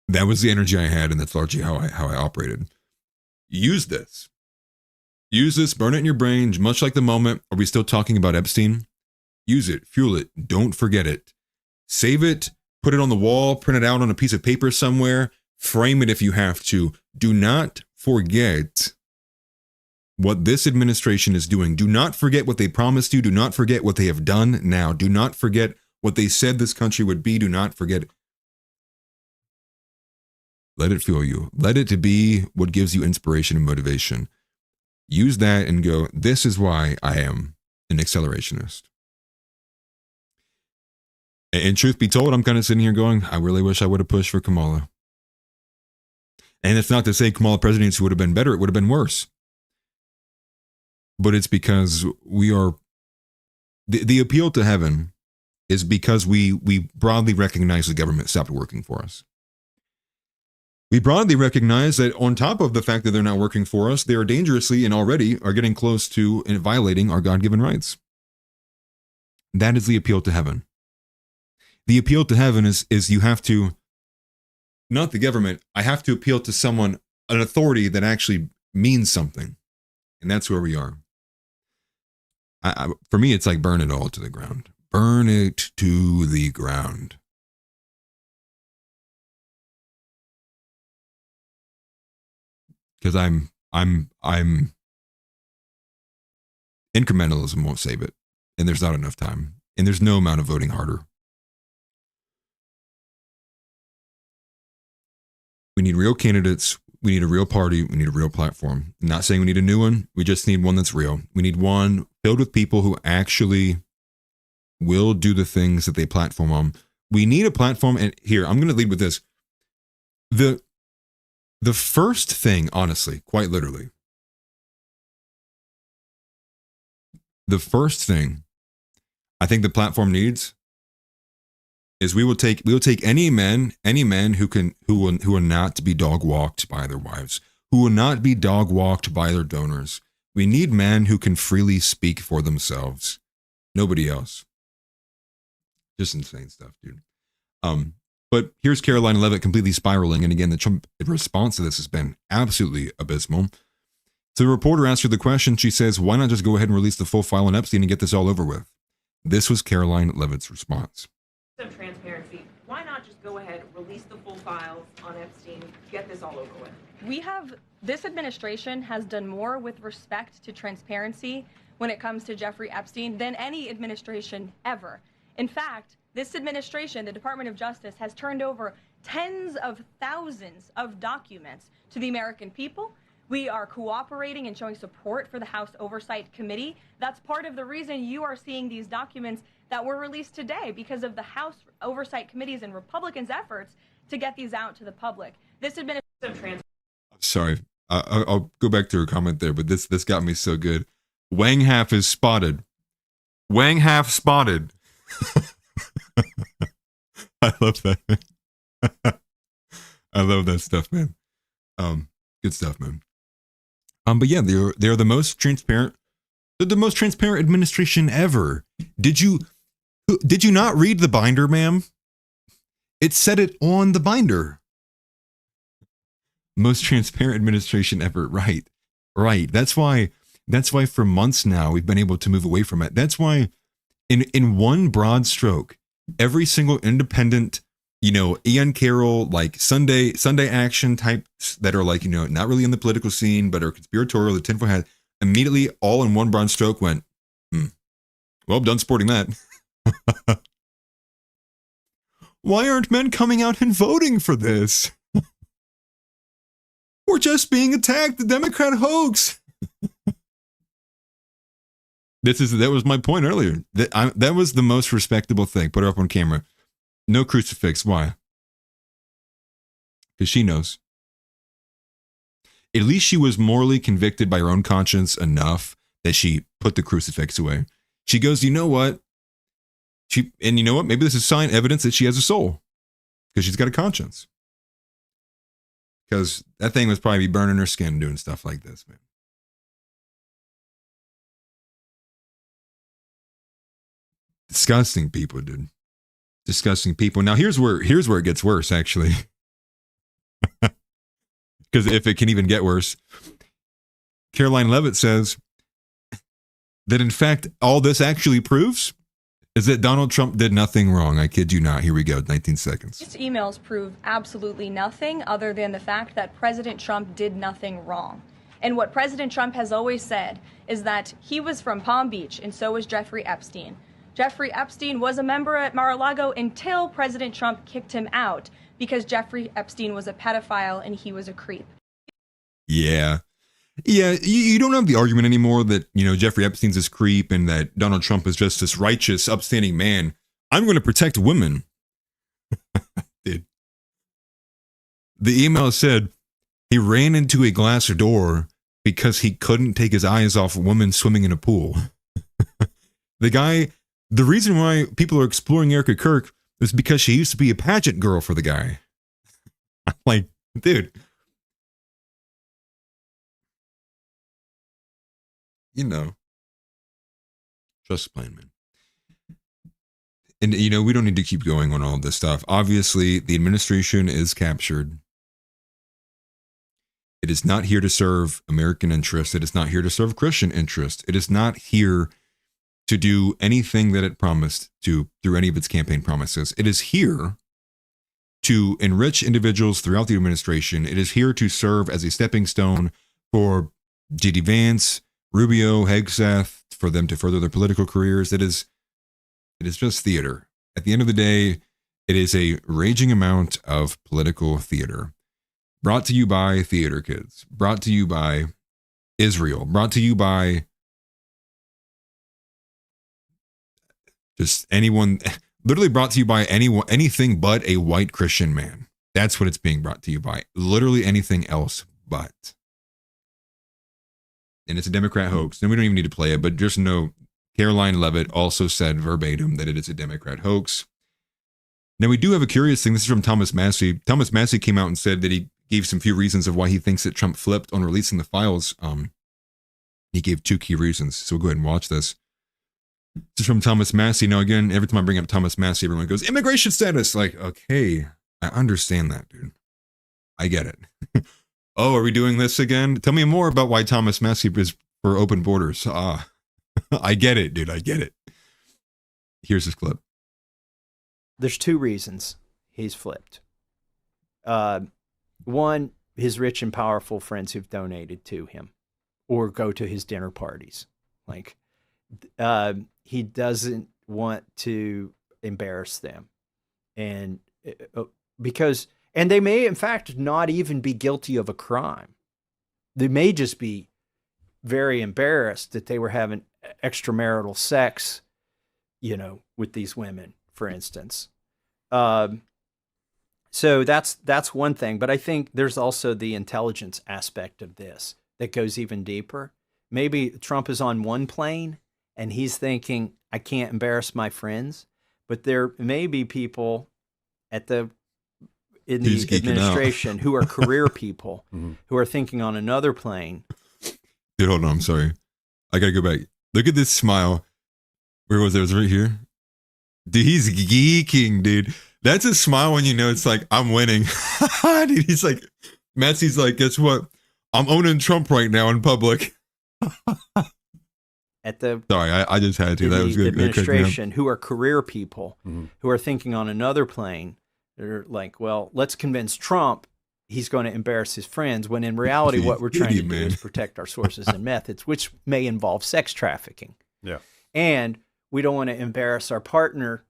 That was the energy I had, and that's largely how I operated. Use this. Use this, burn it in your brain, much like the moment. Are we still talking about Epstein? Use it, fuel it, don't forget it. Save it, put it on the wall, print it out on a piece of paper somewhere, frame it if you have to. Do not forget what this administration is doing. Do not forget what they promised you. Do not forget what they have done now. Do not forget what they said this country would be. Do not forget. Let it fuel you. Let it be what gives you inspiration and motivation. Use that and go, this is why I am an accelerationist. And truth be told, I'm kind of sitting here going, I really wish I would have pushed for Kamala. And it's not to say Kamala presidency would have been better. It would have been worse. But it's because we are, the appeal to heaven is because we broadly recognize the government stopped working for us. We broadly recognize that on top of the fact that they're not working for us, they are dangerously and already are getting close to and violating our God-given rights. That is the appeal to heaven. The appeal to heaven is you have to, not the government, I have to appeal to someone, an authority that actually means something. And that's where we are. For me, it's like burn it all to the ground. Burn it to the ground. Because I'm incrementalism won't save it. And there's not enough time. And there's no amount of voting harder. We need real candidates. We need a real party. We need a real platform. I'm not saying we need a new one. We just need one that's real. We need one filled with people who actually will do the things that they platform on. We need a platform. And here, I'm going to lead with this. The first thing, honestly, quite literally, the first thing I think the platform needs is we will take any men who will not be dog walked by their wives, who will not be dog walked by their donors. We need men who can freely speak for themselves. Nobody else. Just insane stuff, dude. But here's Caroline Leavitt completely spiraling. And again, the Trump response to this has been absolutely abysmal. So the reporter asked her the question. She says, why not just go ahead and release the full file on Epstein and get this all over with? This was Caroline Leavitt's response. Some transparency. Why not just go ahead, release the full files on Epstein, get this all over with? This administration has done more with respect to transparency when it comes to Jeffrey Epstein than any administration ever. In fact, this administration, the Department of Justice, has turned over tens of thousands of documents to the American people. We are cooperating and showing support for the House Oversight Committee. That's part of the reason you are seeing these documents that were released today, because of the House Oversight Committee's and Republicans' efforts to get these out to the public. This administration... Sorry, I'll go back to her comment there, but this got me so good. Wang half is spotted. Wang half spotted. I love that. I love that stuff, man. Good stuff, man. But yeah, they're the most transparent. They're the most transparent administration ever. Did you not read the binder, ma'am? It said it on the binder. Most transparent administration ever. Right. That's why for months now we've been able to move away from it. That's why in one broad stroke, every single independent, Ian Carroll, like Sunday action types that are like, not really in the political scene, but are conspiratorial, the tinfoil hat, immediately all in one broad stroke went, well, done supporting that. Why aren't men coming out and voting for this? We're just being attacked, the Democrat hoax. That was my point earlier. That was the most respectable thing. Put her up on camera. No crucifix. Why? Because she knows. At least she was morally convicted by her own conscience enough that she put the crucifix away. She goes, you know what? Maybe this is evidence that she has a soul. Because she's got a conscience. Because that thing was probably burning her skin doing stuff like this, man. Disgusting people, dude. Disgusting people. Now here's where it gets worse, actually. Because if it can even get worse, Caroline Leavitt says that in fact all this actually proves is that Donald Trump did nothing wrong. I kid you not. Here we go. 19 seconds. These emails prove absolutely nothing other than the fact that President Trump did nothing wrong. And what President Trump has always said is that he was from Palm Beach, and so was Jeffrey Epstein. Jeffrey Epstein was a member at Mar-a-Lago until President Trump kicked him out because Jeffrey Epstein was a pedophile and he was a creep. Yeah. Yeah, you don't have the argument anymore that, Jeffrey Epstein's this creep and that Donald Trump is just this righteous, upstanding man. I'm going to protect women. Dude. The email said he ran into a glass door because he couldn't take his eyes off women swimming in a pool. The reason why people are exploring Erica Kirk is because she used to be a pageant girl for the guy. I'm like, dude. Just plain, man. And, we don't need to keep going on all of this stuff. Obviously, the administration is captured. It is not here to serve American interests. It is not here to serve Christian interests. It is not here to do anything that it promised to through any of its campaign promises. It is here to enrich individuals throughout the administration. It is here to serve as a stepping stone for J.D. Vance, Rubio, Hegseth, for them to further their political careers. It is just theater. At the end of the day, it is a raging amount of political theater. Brought to you by theater kids. Brought to you by Israel. Brought to you by just anyone. Literally brought to you by anyone, anything but a white Christian man. That's what it's being brought to you by. Literally anything else but. And it's a Democrat hoax. And we don't even need to play it, but just know Caroline Leavitt also said verbatim that it is a Democrat hoax. Now, we do have a curious thing. This is from Thomas Massey. Thomas Massey came out and said that he gave some few reasons of why he thinks that Trump flipped on releasing the files. He gave 2 key reasons. So we'll go ahead and watch this. This is from Thomas Massey. Now, again, every time I bring up Thomas Massey, everyone goes, immigration status. Like, okay, I understand that, dude. I get it. Oh, are we doing this again? Tell me more about why Thomas Massey is for open borders. I get it, dude. I get it. Here's this clip. There's 2 reasons he's flipped. One, his rich and powerful friends who've donated to him or go to his dinner parties. Like, he doesn't want to embarrass them. And because they may, in fact, not even be guilty of a crime. they may just be very embarrassed that they were having extramarital sex, with these women, for instance. So that's one thing. But I think there's also the intelligence aspect of this that goes even deeper. Maybe Trump is on one plane and he's thinking, I can't embarrass my friends. But there may be people in the administration who are career people who are thinking on another plane. Dude, hold on. I'm sorry. I got to go back. Look at this smile. Where was it? It was right here. Dude, he's geeking, dude. That's a smile when it's like, I'm winning. Dude, he's like, Mattsy's like, guess what? I'm owning Trump right now in public. Sorry, I just had to. That was good. Administration who are career people who are thinking on another plane. They're like, well, let's convince Trump he's going to embarrass his friends, when in reality, what we're trying to do is protect our sources and methods, which may involve sex trafficking. Yeah. And we don't want to embarrass our partner,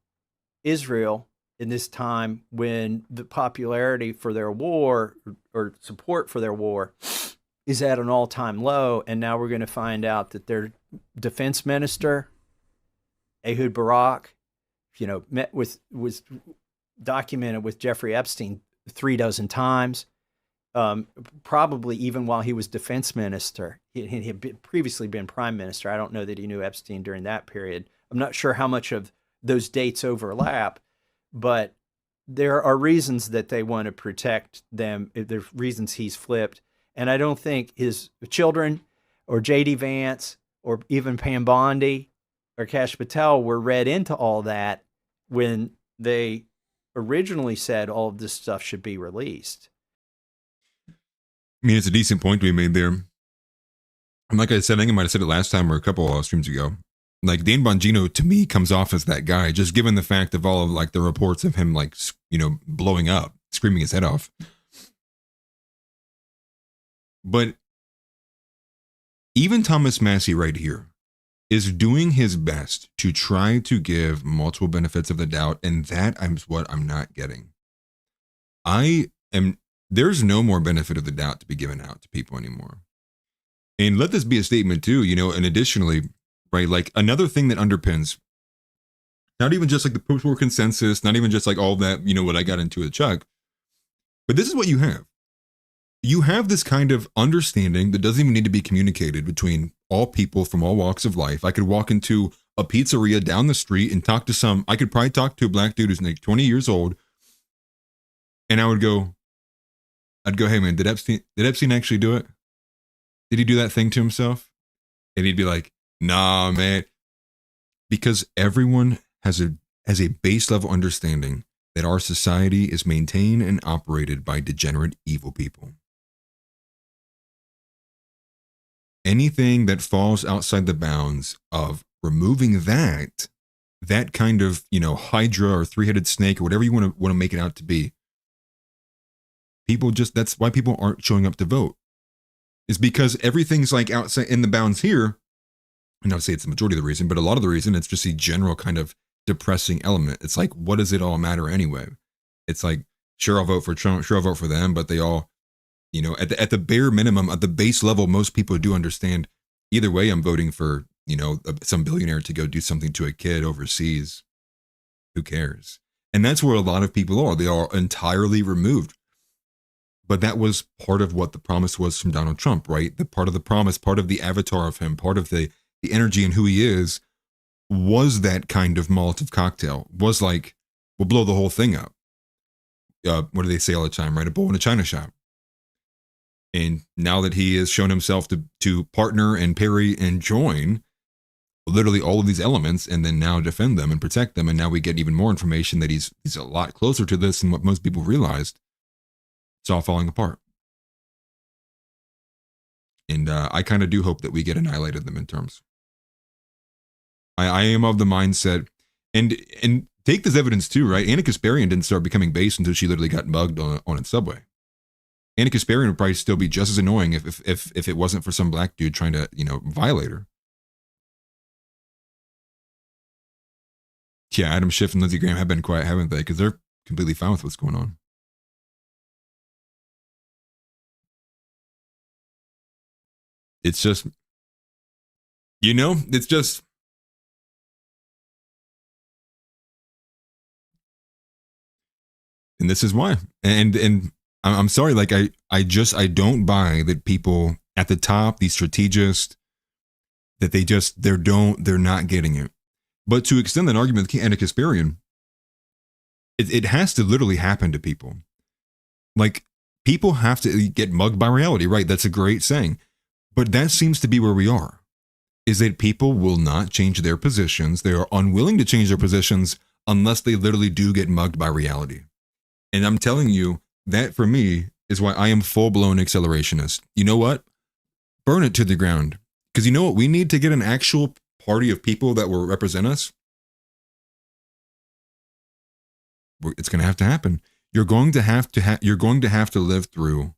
Israel, in this time when the popularity for their war or support for their war is at an all-time low. And now we're going to find out that their defense minister, Ehud Barak, was documented with Jeffrey Epstein 36 times, probably even while he was defense minister. He had previously been prime minister. I don't know that he knew Epstein during that period. I'm not sure how much of those dates overlap, but there are reasons that they want to protect them. There's reasons he's flipped. And I don't think his children or J.D. Vance or even Pam Bondi or Kash Patel were read into all that when they originally said all of this stuff should be released. I mean, it's a decent point to be made there. And like I said, I think I might have said it last time or a couple of streams ago. Like, Dan Bongino, to me, comes off as that guy, just given the fact of all of, like, the reports of him, like, blowing up, screaming his head off. But even Thomas Massey right here is doing his best to try to give multiple benefits of the doubt, and that is what I'm not getting. There's no more benefit of the doubt to be given out to people anymore. And let this be a statement too, and additionally, right, like another thing that underpins, not even just like the post-war consensus, not even just like all that, what I got into with Chuck, but this is what you have. You have this kind of understanding that doesn't even need to be communicated between all people from all walks of life. I could walk into a pizzeria down the street and I could probably talk to a black dude who's like 20 years old. And I'd go, hey man, did Epstein actually do it? Did he do that thing to himself? And he'd be like, nah, man. Because everyone has a base level understanding that our society is maintained and operated by degenerate, evil people. Anything that falls outside the bounds of removing that kind of, hydra or three-headed snake or whatever you want to make it out to be, that's why people aren't showing up to vote. Is because everything's like outside in the bounds here. And I would say it's the majority of the reason, but a lot of the reason it's just a general kind of depressing element. It's like, what does it all matter anyway? It's like, sure, I'll vote for Trump, sure, I'll vote for them, but they all, at the bare minimum, at the base level, most people do understand either way I'm voting for, some billionaire to go do something to a kid overseas. Who cares? And that's where a lot of people are. They are entirely removed. But that was part of what the promise was from Donald Trump, right? The part of the promise, part of the avatar of him, part of the energy and who he is, was that kind of Molotov cocktail. Was like, we'll blow the whole thing up. What do they say all the time, right? A bull in a china shop. And now that he has shown himself to partner and parry and join literally all of these elements and then now defend them and protect them, and now we get even more information that he's a lot closer to this than what most people realized, it's all falling apart. And I kind of do hope that we get annihilated in the midterms. I am of the mindset, and take this evidence too, right? Anna Kasparian didn't start becoming base until she literally got mugged on a subway. Anna Kasparian would probably still be just as annoying if it wasn't for some black dude trying to, violate her. Yeah, Adam Schiff and Lindsey Graham have been quiet, haven't they? Because they're completely fine with what's going on. It's just, it's just, and this is why. And I'm sorry, like I don't buy that people at the top, these strategists, that they're not getting it. But to extend that argument and a Kasparian, it has to literally happen to people. Like, people have to get mugged by reality, right? That's a great saying. But that seems to be where we are, is that people will not change their positions. They are unwilling to change their positions unless they literally do get mugged by reality. And I'm telling you, that for me is why I am full-blown accelerationist. You know what? Burn it to the ground. Because you know what? We need to get an actual party of people that will represent us. It's going to have to happen. You're going to have to live through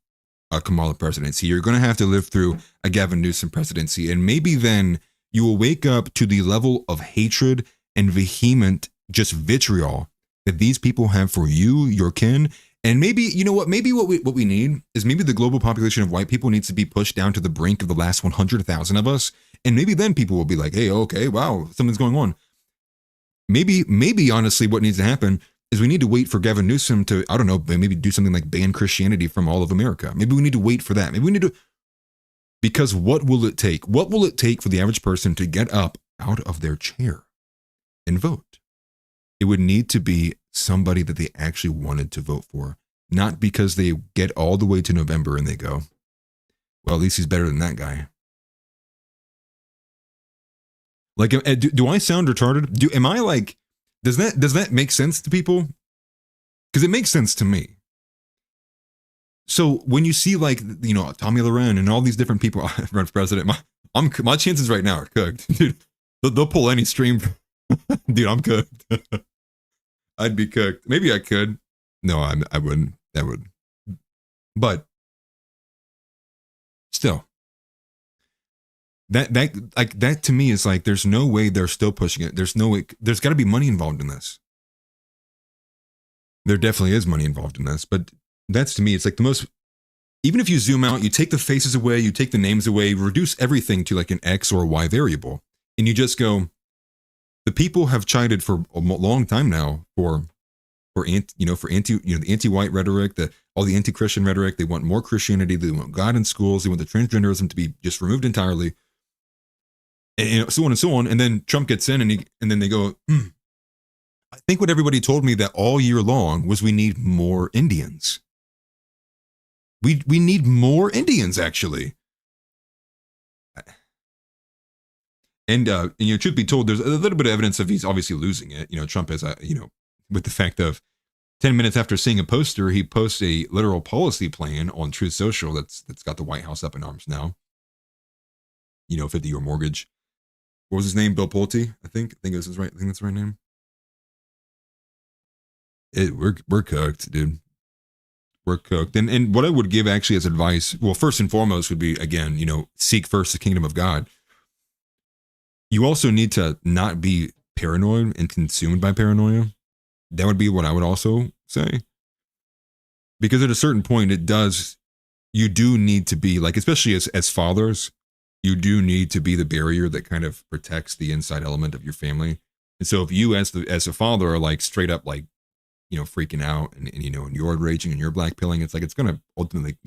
a Kamala presidency. You're going to have to live through a Gavin Newsom presidency. And maybe then you will wake up to the level of hatred and vehement just vitriol that these people have for you, your kin. And maybe, you know what, maybe what we need is maybe the global population of white people needs to be pushed down to the brink of the last 100,000 of us. And maybe then people will be like, hey, okay, wow, something's going on. Maybe honestly what needs to happen is we need to wait for Gavin Newsom to, I don't know, maybe do something like ban Christianity from all of America. Maybe we need to wait for that. Maybe we need to, because what will it take? What will it take for the average person to get up out of their chair and vote? It would need to be somebody that they actually wanted to vote for, not because they get all the way to November and they go, well, at least he's better than that guy. Like, do I sound retarded? Am I like, does that make sense to people? Because it makes sense to me. So when you see like, you know, Tommy Loren and all these different people run for president, my chances right now are cooked, dude. They'll pull any stream, dude. I'm cooked. I'd be cooked. Maybe I could. No, I wouldn't. That would. But still, that to me is like, there's no way they're still pushing it. There's no way. There's got to be money involved in this. There definitely is money involved in this, but that's, to me, it's like the most. Even if you zoom out, you take the faces away, you take the names away, reduce everything to like an X or a Y variable, and you just go. The people have chided for a long time now for the anti-white rhetoric, all the anti-Christian rhetoric. They want more Christianity. They want God in schools. They want the transgenderism to be just removed entirely, and so on and so on. And then Trump gets in, and then they go. I think what everybody told me that all year long was we need more Indians. We need more Indians, actually. And truth be told, there's a little bit of evidence of he's obviously losing it. You know, Trump has with the fact of 10 minutes after seeing a poster, he posts a literal policy plan on Truth Social that's got the White House up in arms now. 50-year mortgage. What was his name? Bill Pulte, I think it was his right. I think that's the right name. We're cooked, dude. We're cooked. And what I would give actually as advice, well, first and foremost would be, again, seek first the kingdom of God. You also need to not be paranoid and consumed by paranoia. That would be what I would also say. Because at a certain point, you do need to be, like, especially as fathers, you do need to be the barrier that kind of protects the inside element of your family. And so if you as a father are like straight up like, freaking out and you're raging and you're blackpilling, it's like, it's going to ultimately,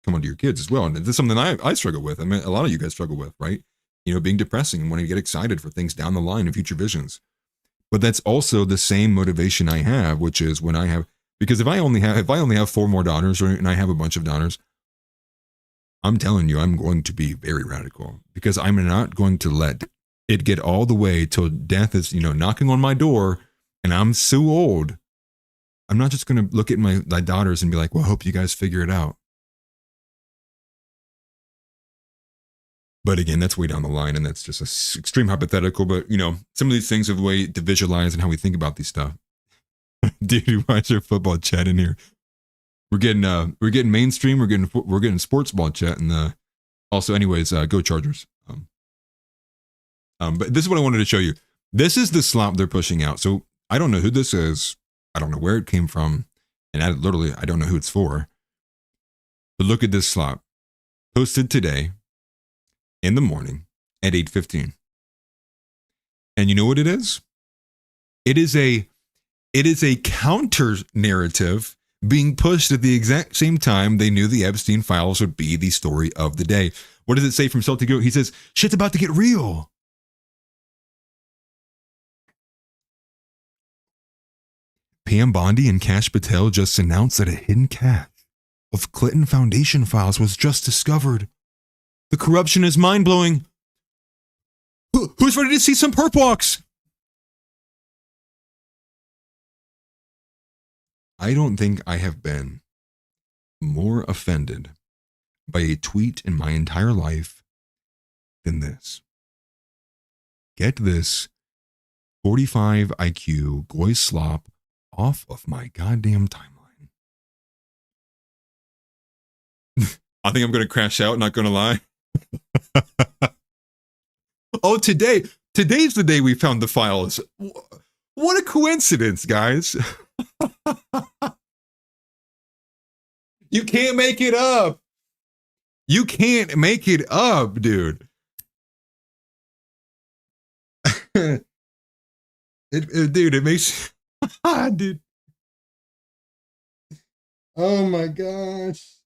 come onto your kids as well. And this is something I struggle with. I mean, a lot of you guys struggle with, right? Being depressing and wanting to get excited for things down the line and future visions. But that's also the same motivation I have, which is because if I only have 4 more daughters, and I have a bunch of daughters, I'm telling you, I'm going to be very radical, because I'm not going to let it get all the way till death is, knocking on my door and I'm so old. I'm not just going to look at my daughters and be like, well, I hope you guys figure it out. But again, that's way down the line, and that's just an extreme hypothetical. But, some of these things are the way to visualize and how we think about these stuff. Dude, why is there football chat in here? We're getting mainstream. We're getting sports ball chat, and also, anyways, go Chargers. But this is what I wanted to show you. This is the slop they're pushing out. So I don't know who this is. I don't know where it came from, and I don't know who it's for. But look at this slop, posted today. in the morning at 8:15. And you know what it is? It is a counter narrative being pushed at the exact same time they knew the Epstein files would be the story of the day. What does it say from Celtic Goat? He says, shit's about to get real. Pam Bondi and Kash Patel just announced that a hidden cache of Clinton Foundation files was just discovered. The corruption is mind-blowing. Who's ready to see some perp walks? I don't think I have been more offended by a tweet in my entire life than this. Get this 45 IQ goy slop off of my goddamn timeline. I think I'm going to crash out, not going to lie. Oh, today's the day we found the files. What a coincidence, guys. You can't make it up. You can't make it up, dude. Dude, it makes dude. Oh my gosh.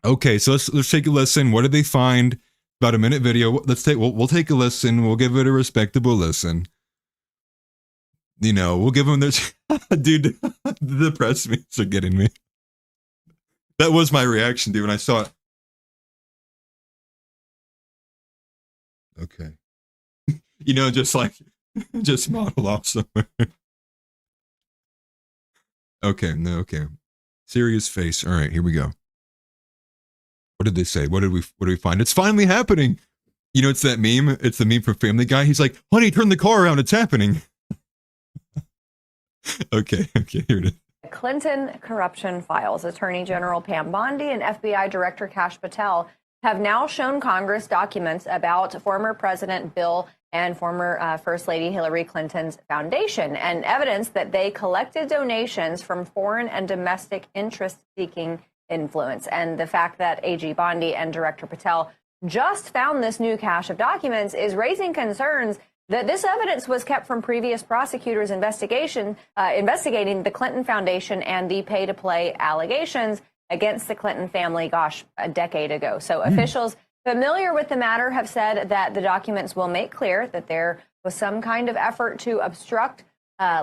Okay, so let's take a listen. What did they find? About a minute video. We'll take a listen. We'll give it a respectable listen. You know, we'll give them their dude. The press meets are getting me. That was my reaction, dude, when I saw it. Okay. You know, just model off somewhere. Okay, no, okay. Serious face. All right, here we go. What did they say? What did we find? It's finally happening. You know, it's that meme. It's the meme from Family Guy. He's like, honey, turn the car around. It's happening. Okay, here it is. Clinton corruption files. Attorney General Pam Bondi and FBI Director Kash Patel have now shown Congress documents about former President Bill and former First Lady Hillary Clinton's foundation and evidence that they collected donations from foreign and domestic interest-seeking influence. And the fact that AG Bondi and Director Patel just found this new cache of documents is raising concerns that this evidence was kept from previous prosecutors' investigating the Clinton Foundation and the pay-to-play allegations against the Clinton family, a decade ago. So officials familiar with the matter have said that the documents will make clear that there was some kind of effort to obstruct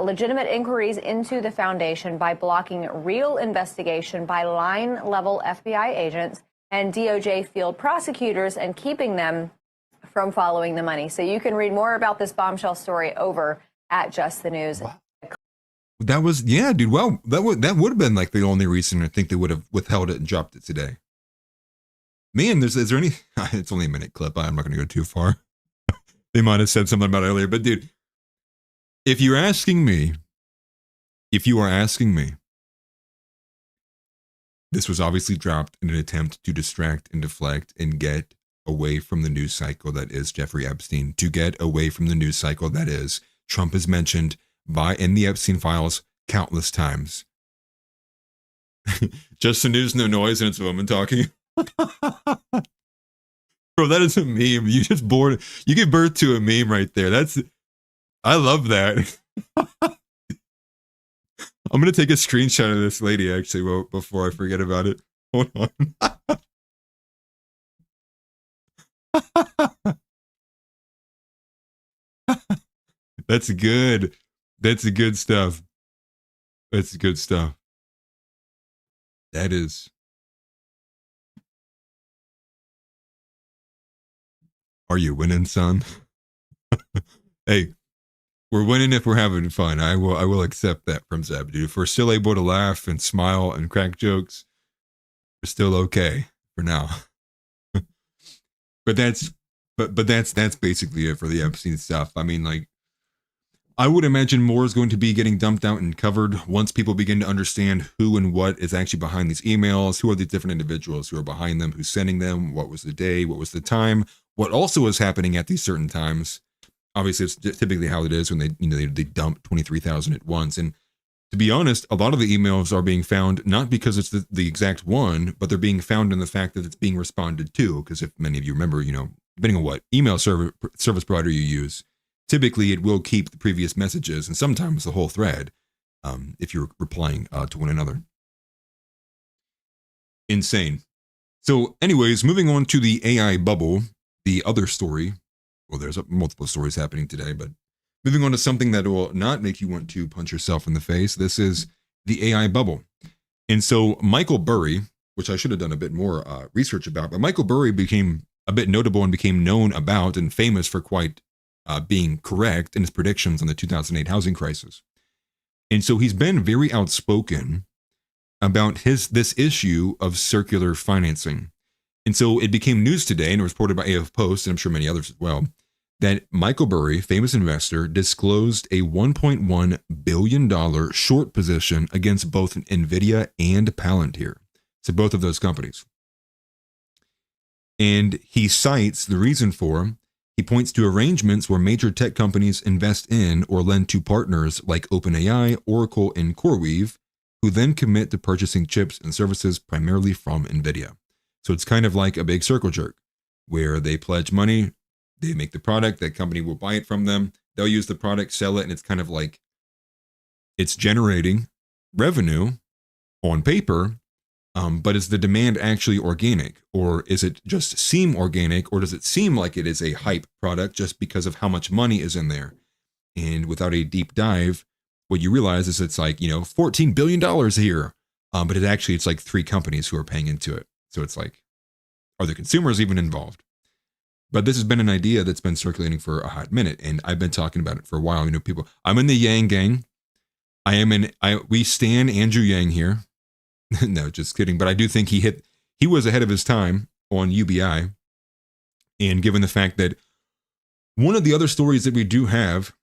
legitimate inquiries into the foundation by blocking real investigation by line-level FBI agents and DOJ field prosecutors and keeping them from following the money. So you can read more about this bombshell story over at Just the News. Wow. That was, yeah, dude. Well, that would have been like the only reason I think they would have withheld it and dropped it today. Man, is there any? It's only a minute clip. I'm not going to go too far. They might have said something about it earlier, but dude, if you are asking me, this was obviously dropped in an attempt to distract and deflect and get away from the news cycle that is Jeffrey Epstein, to get away from the news cycle that is Trump is mentioned in the Epstein files countless times. Just the news, no noise, and it's a woman talking. Bro, that is a meme. You give birth to a meme right there. I love that. I'm going to take a screenshot of this lady actually before I forget about it. Hold on. That's good. That's good stuff. That's good stuff. That is. Are you winning, son? Hey, we're winning if we're having fun. I will accept that from Zeb, dude. If we're still able to laugh and smile and crack jokes, we're still okay for now. But that's basically it for the Epstein stuff. I mean, like, I would imagine more is going to be getting dumped out and covered once people begin to understand who and what is actually behind these emails, who are the different individuals who are behind them, who's sending them, what was the day, what was the time, what also was happening at these certain times. Obviously, it's typically how it is when they dump 23,000 at once. And to be honest, a lot of the emails are being found not because it's the exact one, but they're being found in the fact that it's being responded to. Because if many of you remember, depending on what email service provider you use, typically it will keep the previous messages and sometimes the whole thread if you're replying to one another. Insane. So anyways, moving on to the AI bubble, the other story. Well, there's multiple stories happening today, but moving on to something that will not make you want to punch yourself in the face. This is the AI bubble. And so Michael Burry, which I should have done a bit more research about, but Michael Burry became a bit notable and became known about and famous for quite being correct in his predictions on the 2008 housing crisis. And so he's been very outspoken about this issue of circular financing. And so it became news today, and it was reported by AF Post, and I'm sure many others as well, that Michael Burry, famous investor, disclosed a $1.1 billion short position against both NVIDIA and Palantir. So both of those companies. And he cites the reason for, he points to arrangements where major tech companies invest in or lend to partners like OpenAI, Oracle, and CoreWeave, who then commit to purchasing chips and services primarily from NVIDIA. So it's kind of like a big circle jerk, where they pledge money, they make the product, that company will buy it from them, they'll use the product, sell it, and it's kind of like it's generating revenue on paper, but is the demand actually organic? Or is it just seem organic? Or does it seem like it is a hype product just because of how much money is in there? And without a deep dive, what you realize is it's like, $14 billion here. But it's like 3 companies who are paying into it. So it's like, are the consumers even involved? But this has been an idea that's been circulating for a hot minute. And I've been talking about it for a while. People, I'm in the Yang gang. We stan Andrew Yang here. No, just kidding. But I do think he was ahead of his time on UBI. And given the fact that one of the other stories that we do have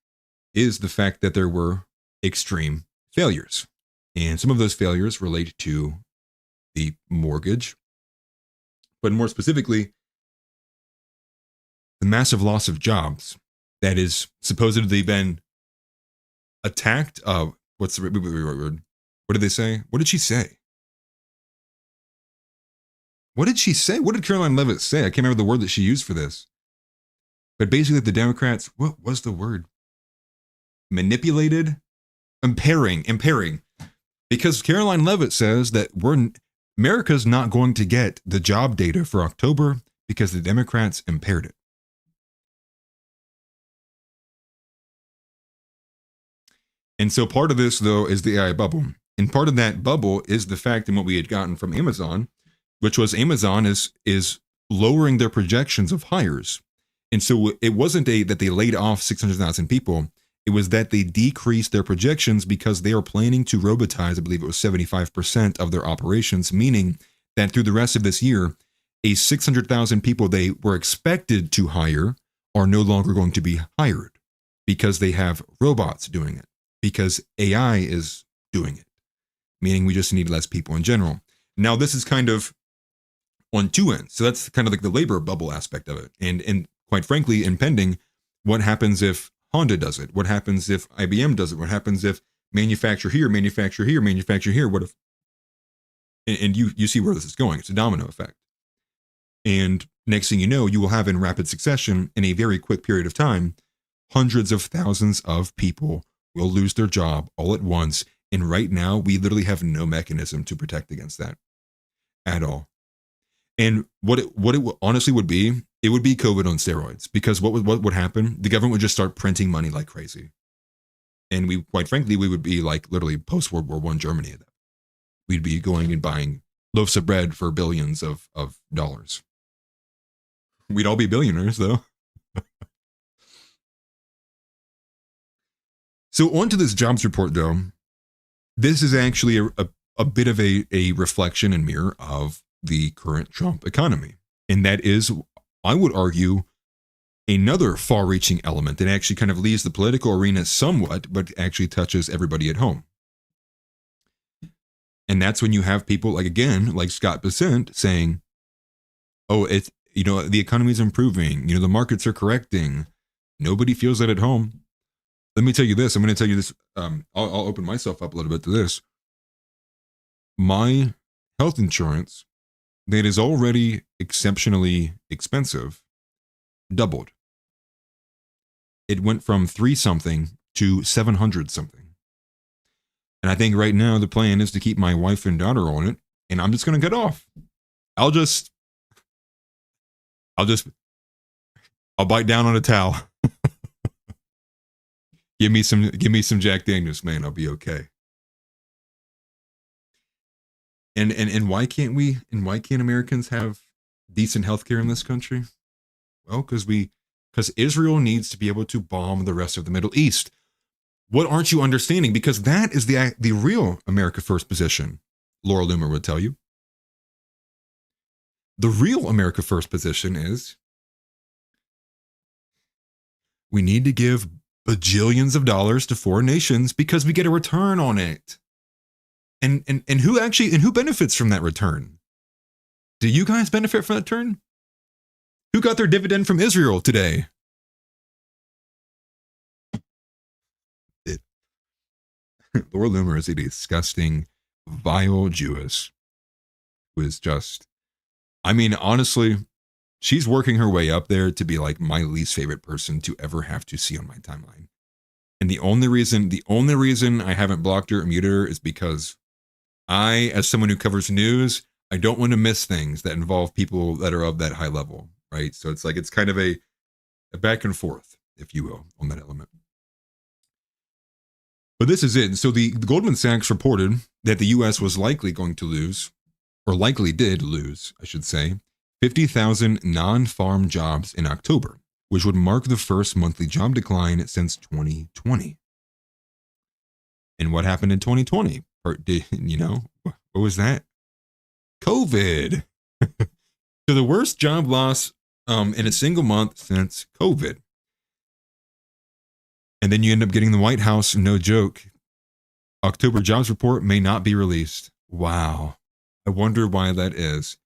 is the fact that there were extreme failures. And some of those failures relate to the mortgage, but more specifically, the massive loss of jobs that is supposedly been attacked. What's the word? What did they say? What did she say? What did she say? What did Caroline Leavitt say? I can't remember the word that she used for this. But basically the Democrats, what was the word? Manipulated? Impairing. Because Caroline Leavitt says that America's not going to get the job data for October because the Democrats impaired it. And so part of this, though, is the AI bubble. And part of that bubble is the fact, and what we had gotten from Amazon, which was Amazon is lowering their projections of hires. And so it wasn't that they laid off 600,000 people. It was that they decreased their projections because they are planning to robotize, I believe it was 75% of their operations, meaning that through the rest of this year, 600,000 people they were expected to hire are no longer going to be hired because they have robots doing it, because AI is doing it, meaning we just need less people in general. Now, this is kind of on 2 ends. So that's kind of like the labor bubble aspect of it. And quite frankly, impending, what happens if Honda does it? What happens if IBM does it? What happens if manufacture here, manufacture here, manufacture here? What if? And you see where this is going. It's a domino effect. And next thing you know, you will have in rapid succession, in a very quick period of time, hundreds of thousands of people will lose their job all at once. And right now, we literally have no mechanism to protect against that at all. And what it honestly would be, it would be COVID on steroids, because what would happen? The government would just start printing money like crazy. And quite frankly, we would be like literally post-World War I Germany. We'd be going and buying loaves of bread for billions of dollars. We'd all be billionaires, though. So on to this jobs report, though. This is actually a bit of a reflection and mirror of the current Trump economy. And that is, I would argue, another far-reaching element that actually kind of leaves the political arena somewhat, but actually touches everybody at home. And that's when you have people like Scott Bessent saying, oh, it's, the economy is improving, the markets are correcting. Nobody feels that at home. let me tell you this. I'm going to tell you this. I'll open myself up a little bit to this. My health insurance, that is already exceptionally expensive, doubled. It went from 3 something to 700 something. And I think right now the plan is to keep my wife and daughter on it, and I'm just going to get off. I'll bite down on a towel. Give me some Jack Daniels, man. I'll be okay. And why can't Americans have decent healthcare in this country? Well, because Israel needs to be able to bomb the rest of the Middle East. What aren't you understanding? Because that is the real America First position, Laura Loomer would tell you. The real America First position is we need to give bajillions of dollars to foreign nations because we get a return on it. And who benefits from that return? Do you guys benefit from that return? Who got their dividend from Israel today? Laura Loomer is a disgusting, vile Jewess who is just, I mean, honestly, she's working her way up there to be like my least favorite person to ever have to see on my timeline. And the only reason I haven't blocked her or muted her is because I, as someone who covers news, I don't want to miss things that involve people that are of that high level, right? So it's like, it's kind of a back and forth, if you will, on that element. But this is it. So the Goldman Sachs reported that the U.S. was likely going to lose, or likely did lose, I should say, 50,000 non-farm jobs in October, which would mark the first monthly job decline since 2020. And what happened in 2020? Or what was that? COVID. So the worst job loss in a single month since COVID. And then you end up getting the White House, no joke. October jobs report may not be released. Wow. I wonder why that is.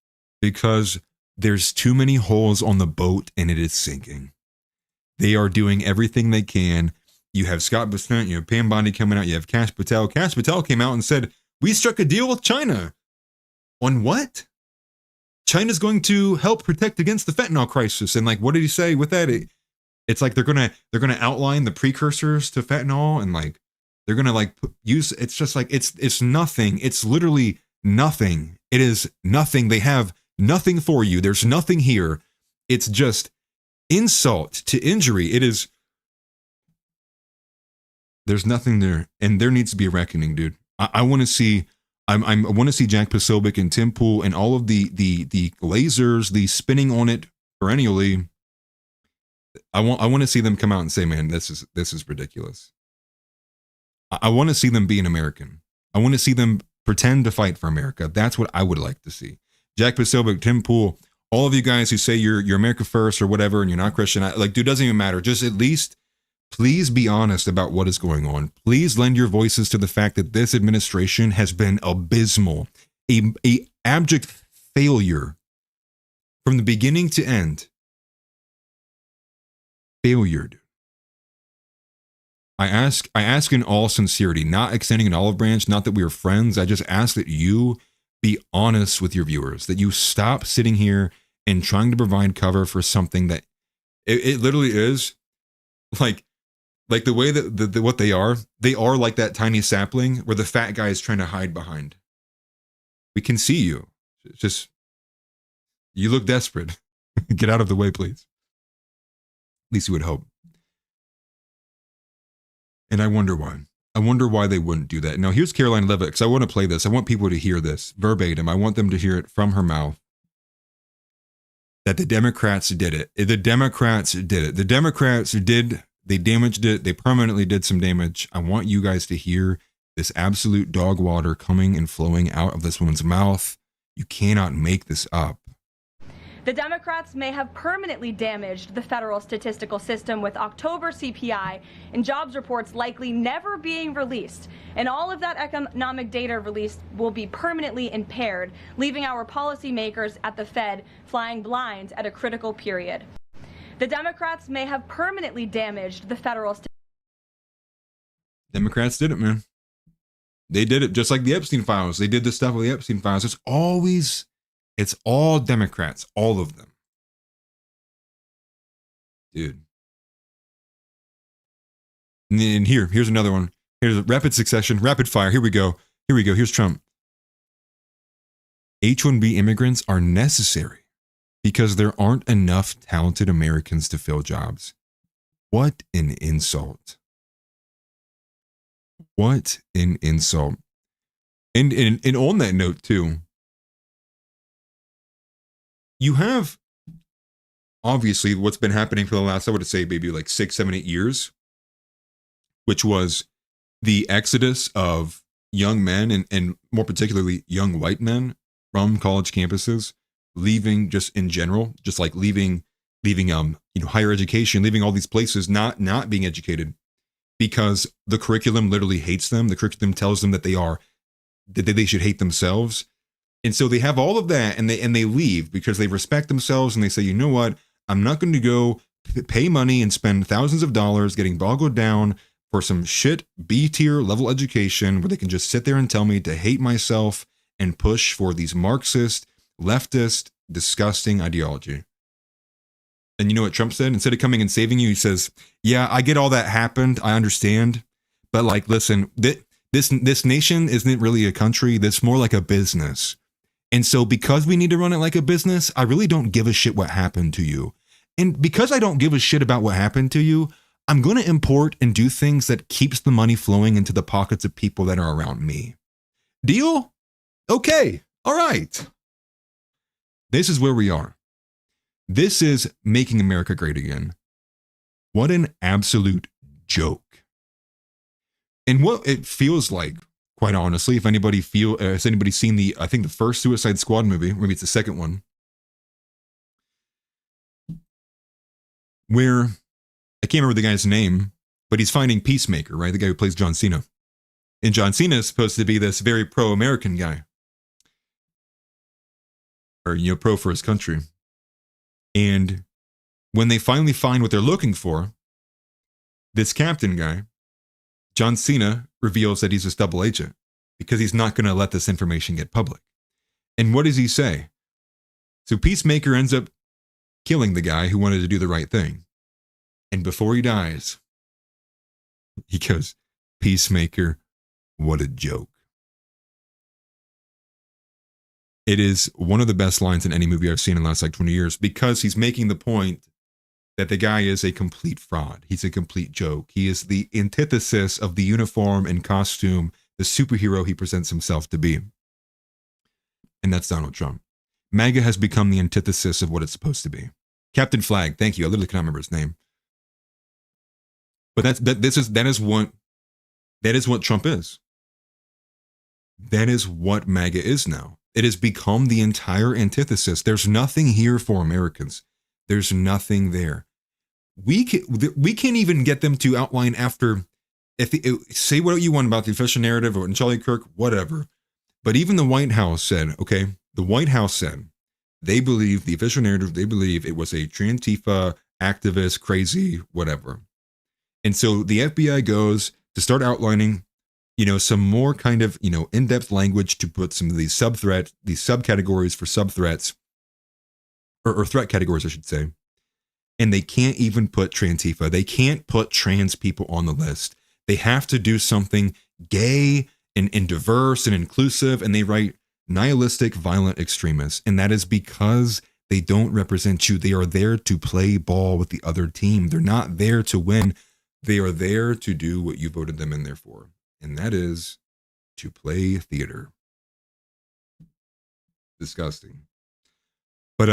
Because there's too many holes on the boat and it is sinking. They are doing everything they can. You have Scott Bessent, you have Pam Bondi coming out, you have Kash Patel. Kash Patel came out and said, we struck a deal with China. On what? China's going to help protect against the fentanyl crisis. And like, what did he say with that? It's like they're gonna outline the precursors to fentanyl, and like they're gonna like use. It's just like it's nothing. It's literally nothing. It is nothing. They have nothing for you. There's nothing here. It's just insult to injury. It is. There's nothing there, and there needs to be a reckoning, dude. I want to see. I want to see Jack Posobiec and Tim Pool and all of the lasers, the spinning on it perennially. I want to see them come out and say, man, this is ridiculous. I want to see them be an American. I want to see them pretend to fight for America. That's what I would like to see. Jack Posobiec, Tim Pool, all of you guys who say you're America first or whatever and you're not Christian, dude, doesn't even matter. Just at least please be honest about what is going on. Please lend your voices to the fact that this administration has been abysmal, a abject failure from the beginning to end. Failure. I ask in all sincerity, not extending an olive branch, not that we are friends. I just ask that you be honest with your viewers, that you stop sitting here and trying to provide cover for something that it literally is like the way that what they are like that tiny sapling where the fat guy is trying to hide behind. We can see you. It's just, you look desperate. Get out of the way, please. At least you would hope. And I wonder why. I wonder why they wouldn't do that. Now, here's Caroline Leavitt, because I want to play this. I want people to hear this verbatim. I want them to hear it from her mouth. That the Democrats did it. The Democrats did it. The Democrats did, they damaged it. They permanently did some damage. I want you guys to hear this absolute dog water coming and flowing out of this woman's mouth. You cannot make this up. The Democrats may have permanently damaged the federal statistical system with October CPI and jobs reports likely never being released. And all of that economic data released will be permanently impaired, leaving our policymakers at the Fed flying blind at a critical period. The Democrats may have permanently damaged the federal Democrats did it, man. They did it just like the Epstein files. They did the stuff with the Epstein files. It's all Democrats, all of them. Dude. And here's another one. Here's a rapid succession, rapid fire. Here we go. Here's Trump. H-1B immigrants are necessary because there aren't enough talented Americans to fill jobs. What an insult. What an insult. And on that note, too, you have obviously what's been happening for the last, I would say, maybe like 6, 7, 8 years, which was the exodus of young men and more particularly young white men from college campuses, leaving just in general, just like leaving higher education, leaving all these places, not being educated because the curriculum literally hates them. The curriculum tells them that they should hate themselves. And so they have all of that and they leave because they respect themselves and they say, you know what? I'm not going to go pay money and spend thousands of dollars getting boggled down for some shit B-tier level education where they can just sit there and tell me to hate myself and push for these Marxist, leftist, disgusting ideology. And you know what Trump said? Instead of coming and saving you, he says, yeah, I get all that happened. I understand. But like, listen, this nation isn't really a country. That's more like a business. And so because we need to run it like a business, I really don't give a shit what happened to you. And because I don't give a shit about what happened to you, I'm going to import and do things that keeps the money flowing into the pockets of people that are around me. Deal? Okay. All right. This is where we are. This is making America great again. What an absolute joke. And what it feels like, quite honestly, if anybody has anybody seen the first Suicide Squad movie, maybe it's the second one, where I can't remember the guy's name, but he's finding Peacemaker, right? The guy who plays John Cena. And John Cena is supposed to be this very pro-American guy. Or, pro for his country. And when they finally find what they're looking for, this captain guy, John Cena, reveals that he's a double agent because he's not going to let this information get public. And what does he say? So Peacemaker ends up killing the guy who wanted to do the right thing. And before he dies, he goes, Peacemaker, what a joke. It is one of the best lines in any movie I've seen in the last 20 years because he's making the point that the guy is a complete fraud. He's a complete joke. He is the antithesis of the uniform and costume, the superhero he presents himself to be. And that's Donald Trump. MAGA has become the antithesis of what it's supposed to be. Captain Flag, thank you. I literally cannot remember his name. But that is what Trump is. That is what MAGA is now. It has become the entire antithesis. There's nothing here for Americans. There's nothing there. We can't even get them to outline after, say what you want about the official narrative or Charlie Kirk, whatever. But even the White House said, they believe the official narrative, they believe it was a Antifa activist, crazy, whatever. And so the FBI goes to start outlining, some more kind of, in-depth language to put some of these subcategories for sub-threats, or threat categories, I should say. And they can't even put Trantifa. They can't put trans people on the list. They have to do something gay and diverse and inclusive, and they write nihilistic, violent extremists. And that is because they don't represent you. They are there to play ball with the other team. They're not there to win. They are there to do what you voted them in there for. And that is to play theater. Disgusting. But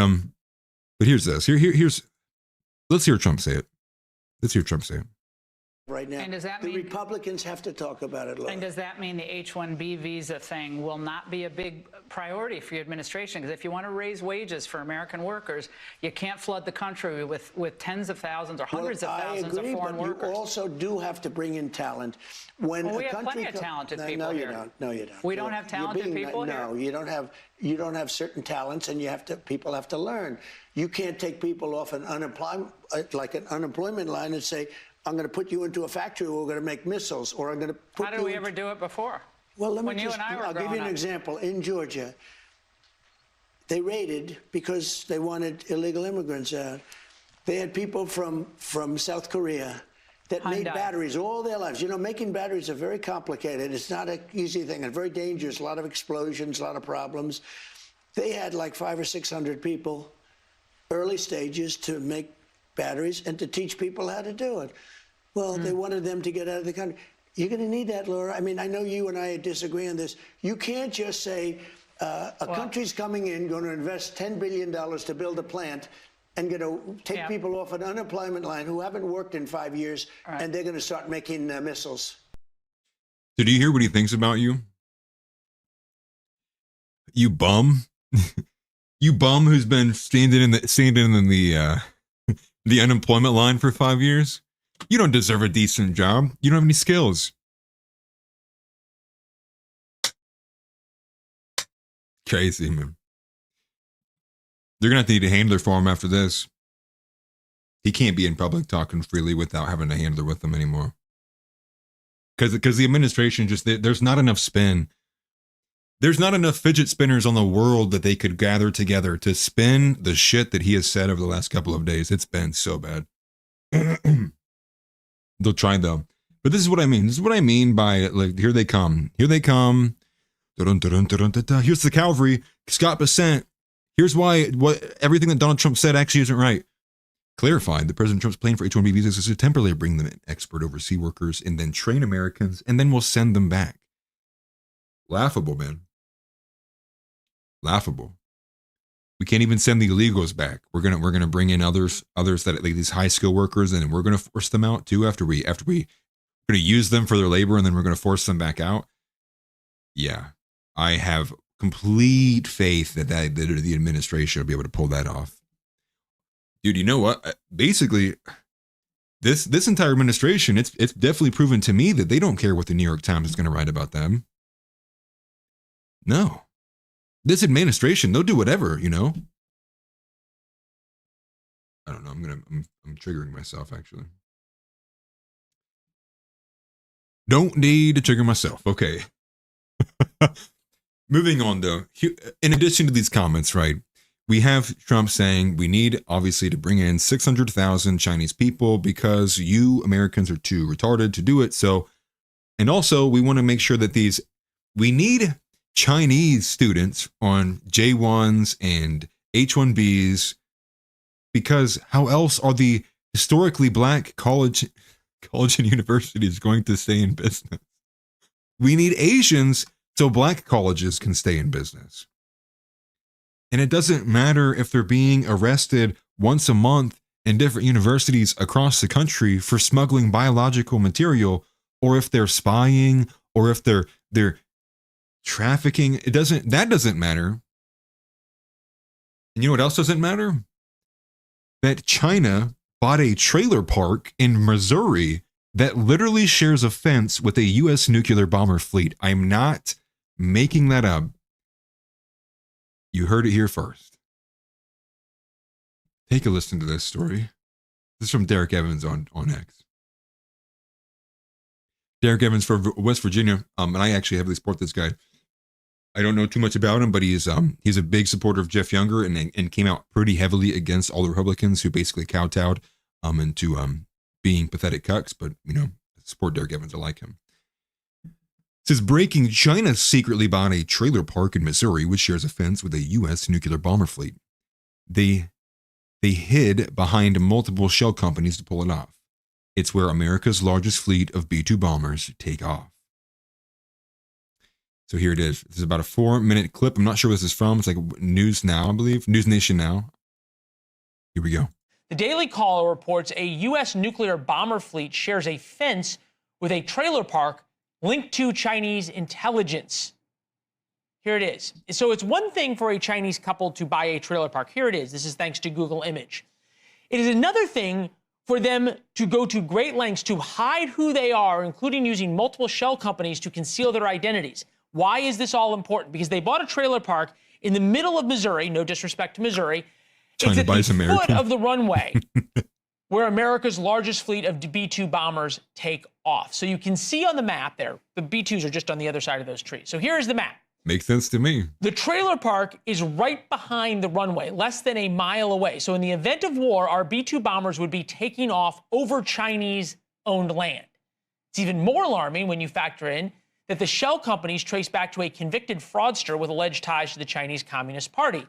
here's this. Here's let's hear Trump say it. Right now, and does that the mean, Republicans have to talk about it. Laura. And does that mean the H-1B visa thing will not be a big priority for your administration? Because if you want to raise wages for American workers, you can't flood the country with tens of thousands or hundreds of thousands of foreign workers. You also do have to bring in talent. When we have plenty of talented people here. No, you don't. We don't have talented people here? No, you don't have. You don't have certain talents, and people have to learn. You can't take people off an unemployment line and say, I'm going to put you into a factory where we're going to make missiles, or I'm going to put How did we ever do it before? Well, let me When you and I were I'll give you growing an up. example. In Georgia, they raided because they wanted illegal immigrants out. They had people from South Korea that made Hyundai. batteries all their lives. You know, making batteries are very complicated. It's not an easy thing and very dangerous. A lot of explosions, a lot of problems. They had like 500 or 600 people, early stages, to make batteries and to teach people how to do it. Well, they wanted them to get out of the country. You're going to need that, Laura. I mean, I know you and I disagree on this. You can't just say a country's coming in, going to invest $10 billion to build a plant, and going to take people off an unemployment line who haven't worked in 5 years, and they're going to start making missiles. Did you hear what he thinks about you? You bum. You bum who's been standing in the the unemployment line for 5 years. You don't deserve a decent job. You don't have any skills. Crazy, man. They're going to need a handler for him after this. He can't be in public talking freely without having a handler with him anymore. Because the administration there's not enough spin. There's not enough fidget spinners on the world that they could gather together to spin the shit that he has said over the last couple of days. It's been so bad. They'll try though. But this is what I mean. This is what I mean by, like, here they come. Here they come. Here's the cavalry. Scott Bessent. Here's why everything that Donald Trump said actually isn't right. Clarified that President Trump's plan for H-1B visas is to temporarily bring them in, expert overseas workers, and then train Americans, and then we'll send them back. Laughable, man. Laughable. We can't even send the illegals back. We're gonna bring in others that, like, these high skill workers, and we're gonna force them out too after we're gonna use them for their labor, and then we're gonna force them back out. Yeah, I have complete faith that the administration will be able to pull that off. Dude, you know what? Basically, this entire administration, it's definitely proven to me that they don't care what the New York Times is going to write about them. No. This administration, they'll do whatever, you know? I don't know. I'm triggering myself, actually. Don't need to trigger myself. Okay. Moving on, though. In addition to these comments, right, we have Trump saying we need, obviously, to bring in 600,000 Chinese people because you Americans are too retarded to do it. So, and also, we want to make sure that we need Chinese students on J1s and H1Bs, because how else are the historically black college and universities going to stay in business? We need Asians so black colleges can stay in business. And it doesn't matter if they're being arrested once a month in different universities across the country for smuggling biological material, or if they're spying, or if they're trafficking. That doesn't matter. And you know what else doesn't matter? That China bought a trailer park in Missouri that literally shares a fence with a U.S. nuclear bomber fleet. I'm not making that up. You heard it here first. Take a listen to this story. This is from Derek Evans on X. Derek Evans for West Virginia, and I actually heavily support this guy. I don't know too much about him, but he's a big supporter of Jeff Younger, and came out pretty heavily against all the Republicans who basically kowtowed into being pathetic cucks. But, you know, I support Derek Evans. I like him. It says, breaking: China secretly bought a trailer park in Missouri, which shares a fence with a U.S. nuclear bomber fleet. They hid behind multiple shell companies to pull it off. It's where America's largest fleet of B-2 bombers take off. So here it is. This is about a 4-minute clip. I'm not sure what this is from. It's like News Now, I believe. News Nation Now. Here we go. The Daily Caller reports a U.S. nuclear bomber fleet shares a fence with a trailer park linked to Chinese intelligence. Here it is. So it's one thing for a Chinese couple to buy a trailer park. Here it is. This is thanks to Google Image. It is another thing for them to go to great lengths to hide who they are, including using multiple shell companies to conceal their identities. Why is this all important? Because they bought a trailer park in the middle of Missouri, no disrespect to Missouri. China it's at buys the American. foot of the runway. where America's largest fleet of B-2 bombers take off. So you can see on the map there, the B-2s are just on the other side of those trees. So here's the map. Makes sense to me. The trailer park is right behind the runway, less than a mile away. So in the event of war, our B-2 bombers would be taking off over Chinese-owned land. It's even more alarming when you factor in that the shell companies trace back to a convicted fraudster with alleged ties to the Chinese Communist Party.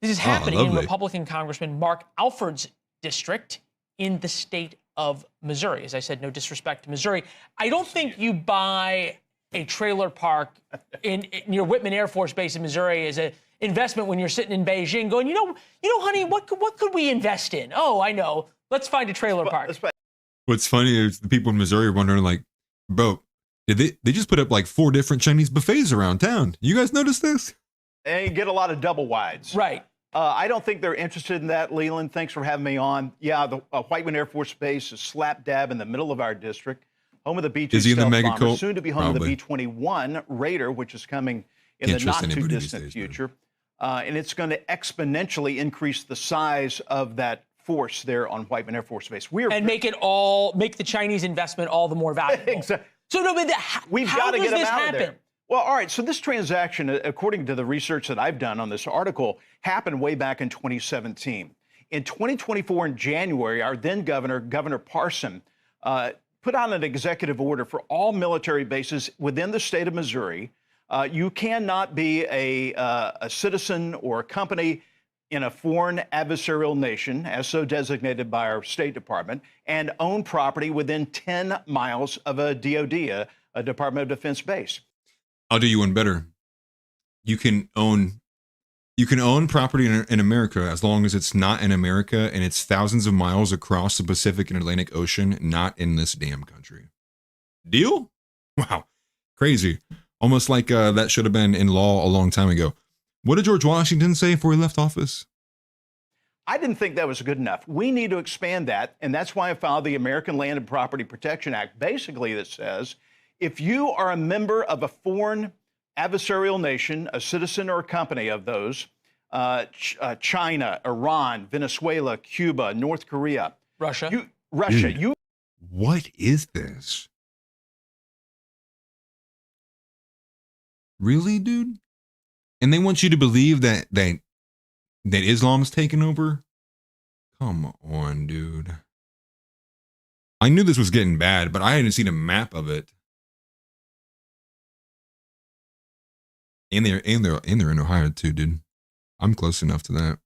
This is happening in Republican Congressman Mark Alford's district in the state of Missouri. As I said, no disrespect to Missouri. I don't think you buy a trailer park in your Whitman Air Force Base in Missouri as an investment when you're sitting in Beijing going, you know, honey, what could we invest in? Oh, I know. Let's find a trailer park. What's funny is the people in Missouri are wondering, like, bro, did they just put up like 4 different Chinese buffets around town? You guys notice this? And you get a lot of double wides. Right. I don't think they're interested in that, Leland. Thanks for having me on. Yeah, the Whiteman Air Force Base is slap dab in the middle of our district, home of the B-2 stealth bomber, soon to be home of the B-21 Raider, which is coming in the not-too-distant future. And it's going to exponentially increase the size of that force there on Whiteman Air Force Base. Make the Chinese investment all the more valuable. Exactly. So no, but we've got to get them out of there. Happen? Well, all right. So this transaction, according to the research that I've done on this article, happened way back in 2017. In 2024, in January, our then Governor Parson, put out an executive order for all military bases within the state of Missouri. You cannot be a citizen or a company in a foreign adversarial nation, as so designated by our State Department, and own property within 10 miles of a DOD, a Department of Defense base. I'll do you one better. You can own property in America as long as it's not in America and it's thousands of miles across the Pacific and Atlantic Ocean, not in this damn country. Deal? Wow. Crazy. Almost like that should have been in law a long time ago. What did George Washington say before he left office? I didn't think that was good enough. We need to expand that, and that's why I filed the American Land and Property Protection Act, basically that says if you are a member of a foreign adversarial nation, a citizen or a company of those, China, Iran, Venezuela, Cuba, North Korea, Russia. What is this? Really, dude? And they want you to believe that Islam's taken over? Come on, dude. I knew this was getting bad, but I hadn't seen a map of it. And they're in Ohio too, dude. I'm close enough to that.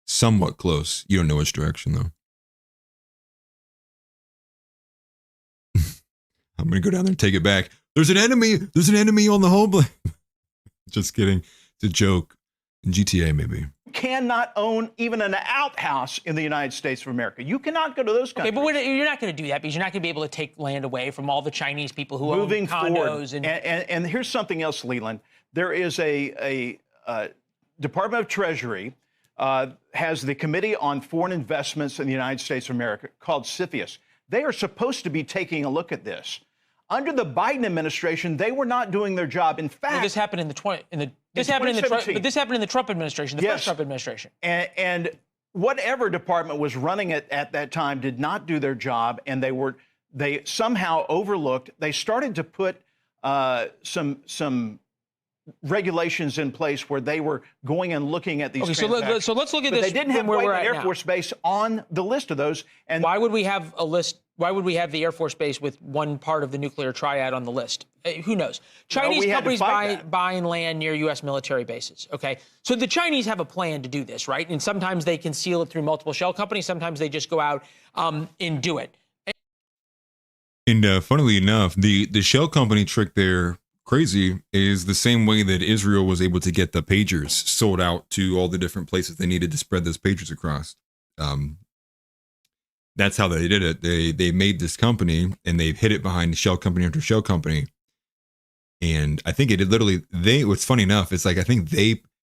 Somewhat close. You don't know which direction though. I'm gonna go down there and take it back. There's an enemy on the homeland. Just kidding. It's a joke. In GTA, maybe. Cannot own even an outhouse in the United States of America. You cannot go to those countries. Okay, but you're not going to do that because you're not going to be able to take land away from all the Chinese people who own condos. And here's something else, Leland. There is a Department of Treasury has the Committee on Foreign Investments in the United States of America called CFIUS. They are supposed to be taking a look at this. Under the Biden administration, they were not doing their job. In fact, this happened in the Trump administration, the first Trump administration. And whatever department was running it at that time did not do their job, and they somehow overlooked. They started to put some regulations in place where they were going and looking at these transactions. So let's look at this. They didn't have Whiteman Air Force Base on the list of those. And why would we have a list? Why would we have the Air Force Base with one part of the nuclear triad on the list? Who knows? Chinese companies buying land near U.S. military bases. Okay, so the Chinese have a plan to do this, right? And sometimes they conceal it through multiple shell companies. Sometimes they just go out and do it. And funnily enough, the shell company trick there, crazy, is the same way that Israel was able to get the pagers sold out to all the different places they needed to spread those pagers across. That's how they did it. They made this company and they hid it behind shell company after shell company. And I think it literally, what's funny enough, it's like, I think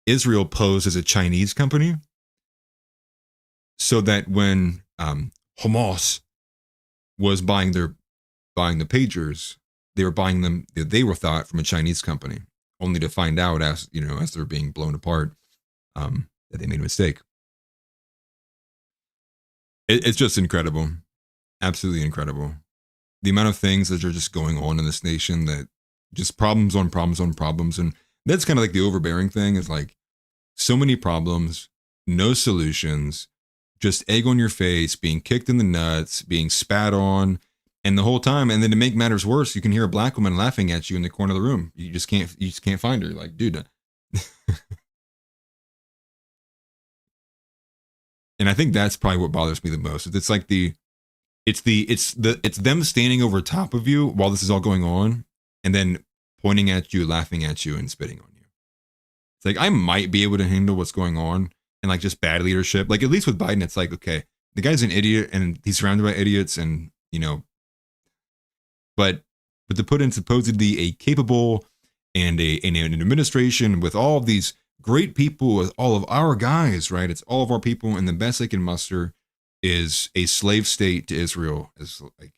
Israel posed as a Chinese company so that when Hamas was buying the pagers, they were buying them, they were thought from a Chinese company, only to find out as they're being blown apart, that they made a mistake. It's just incredible. Absolutely incredible. The amount of things that are just going on in this nation, that just problems on problems on problems. And that's kind of like the overbearing thing, is like so many problems, no solutions, just egg on your face, being kicked in the nuts, being spat on, and the whole time. And then to make matters worse, you can hear a black woman laughing at you in the corner of the room. You just can't find her. Like, dude. And I think that's probably what bothers me the most. It's like it's them standing over top of you while this is all going on, and then pointing at you, laughing at you, and spitting on you. It's like, I might be able to handle what's going on and like just bad leadership. Like, at least with Biden, it's like, okay, the guy's an idiot and he's surrounded by idiots, and but to put in supposedly a capable and an administration with all of these great people, with all of our guys, right? It's all of our people, and the best they can muster is a slave state to Israel. Is like,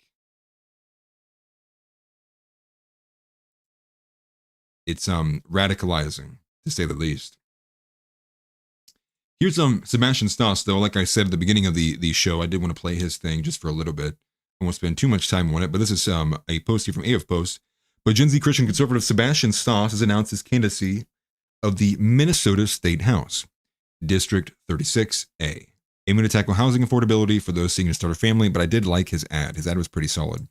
it's radicalizing, to say the least. Here's Sebastian Stas, though. Like I said at the beginning of the show, I did want to play his thing just for a little bit. I won't spend too much time on it, but this is a post here from AF Post. But Gen Z Christian conservative Sebastian Stas has announced his candidacy of the Minnesota State House, District 36A, aiming to tackle housing affordability for those seeking to start a family. But I did like his ad. His ad was pretty solid.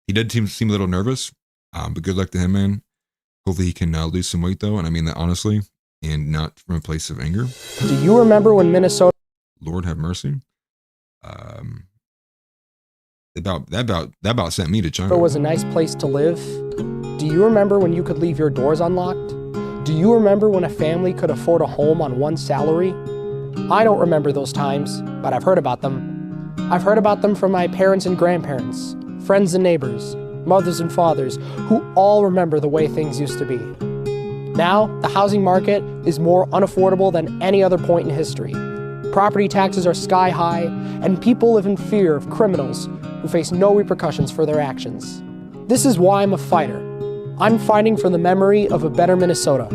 He did seem a little nervous, but good luck to him, man. Hopefully he can lose some weight, though, and I mean that honestly, and not from a place of anger. Do you remember when Minnesota... Lord have mercy. That about sent me to China. ...was a nice place to live? Do you remember when you could leave your doors unlocked? Do you remember when a family could afford a home on one salary? I don't remember those times, but I've heard about them. I've heard about them from my parents and grandparents, friends and neighbors, mothers and fathers, who all remember the way things used to be. Now, the housing market is more unaffordable than any other point in history. Property taxes are sky high, and people live in fear of criminals who face no repercussions for their actions. This is why I'm a fighter. I'm fighting for the memory of a better Minnesota.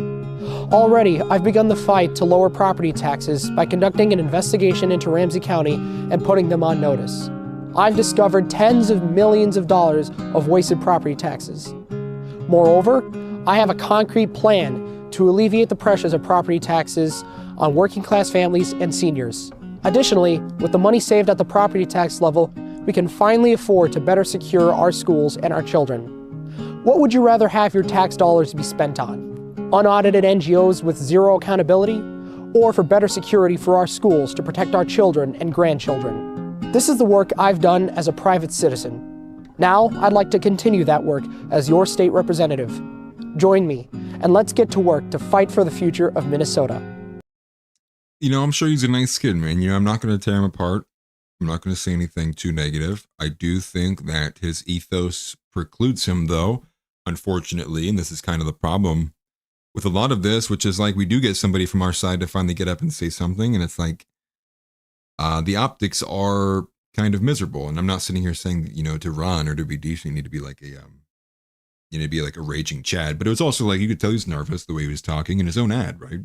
Already, I've begun the fight to lower property taxes by conducting an investigation into Ramsey County and putting them on notice. I've discovered tens of millions of dollars of wasted property taxes. Moreover, I have a concrete plan to alleviate the pressures of property taxes on working class families and seniors. Additionally, with the money saved at the property tax level, we can finally afford to better secure our schools and our children. What would you rather have your tax dollars be spent on? Unaudited NGOs with zero accountability, or for better security for our schools to protect our children and grandchildren? This is the work I've done as a private citizen. Now, I'd like to continue that work as your state representative. Join me, and let's get to work to fight for the future of Minnesota. I'm sure he's a nice kid, man. I'm not going to tear him apart. I'm not going to say anything too negative. I do think that his ethos precludes him, though, unfortunately, and this is kind of the problem with a lot of this, which is like, we do get somebody from our side to finally get up and say something, and it's like, the optics are kind of miserable. And I'm not sitting here saying, to run or to be decent, you need to be like a raging Chad. But it was also like, you could tell he's nervous the way he was talking in his own ad, right?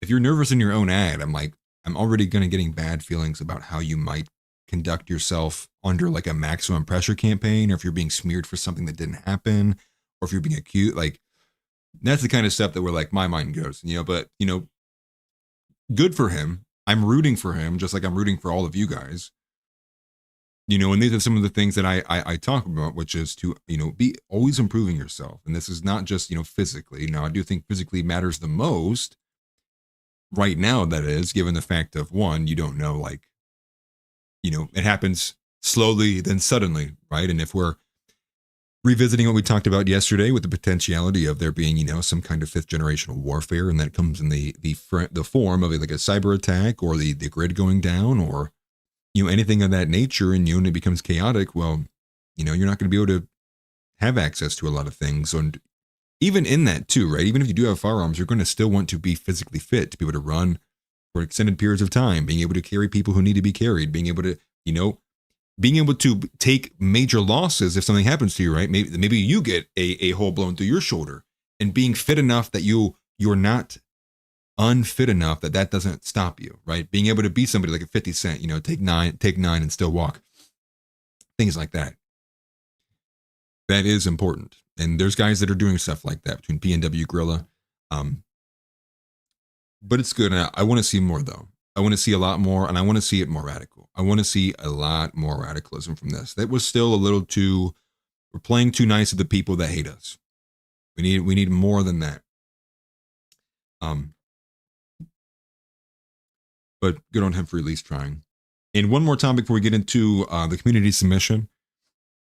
If you're nervous in your own ad, I'm already getting bad feelings about how you might conduct yourself under like a maximum pressure campaign, or if you're being smeared for something that didn't happen, or if you're being accused. Like, that's the kind of stuff that where like my mind goes, but good for him. I'm rooting for him, just like I'm rooting for all of you guys. And these are some of the things that I talk about, which is to, be always improving yourself. And this is not just, physically. Now, I do think physically matters the most right now, that is, given the fact of, one, you don't know, like, it happens slowly, then suddenly, right? And if we're revisiting what we talked about yesterday with the potentiality of there being, some kind of fifth generational warfare, and that comes in the form of like a cyber attack, or the grid going down, or, anything of that nature, and, and it becomes chaotic, well, you're not going to be able to have access to a lot of things. And even in that too, right? Even if you do have firearms, you're going to still want to be physically fit to be able to run for extended periods of time, being able to carry people who need to be carried, being able to, being able to take major losses if something happens to you, right? Maybe you get a hole blown through your shoulder, and being fit enough that you're not unfit enough that doesn't stop you, right? Being able to be somebody like a 50 Cent, take nine and still walk. Things like that. That is important. And there's guys that are doing stuff like that between PNW, Gorilla. But it's good. And I want to see more, though. I want to see a lot more, and I want to see it more radical. I want to see a lot more radicalism from this. That was still a little too, we're playing too nice to the people that hate us. We need more than that. But good on him for at least trying. And one more topic before we get into the community submission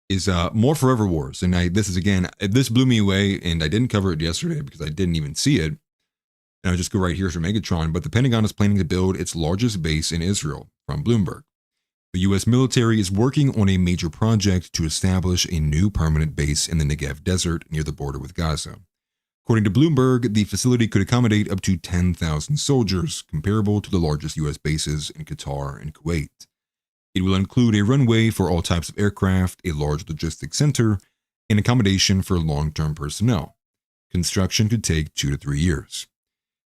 is more forever wars. And this blew me away, and I didn't cover it yesterday because I didn't even see it. And I'll just go right here to Megatron. But the Pentagon is planning to build its largest base in Israel, from Bloomberg. The U.S. military is working on a major project to establish a new permanent base in the Negev Desert near the border with Gaza. According to Bloomberg, the facility could accommodate up to 10,000 soldiers, comparable to the largest U.S. bases in Qatar and Kuwait. It will include a runway for all types of aircraft, a large logistics center, and accommodation for long-term personnel. Construction could take 2 to 3 years.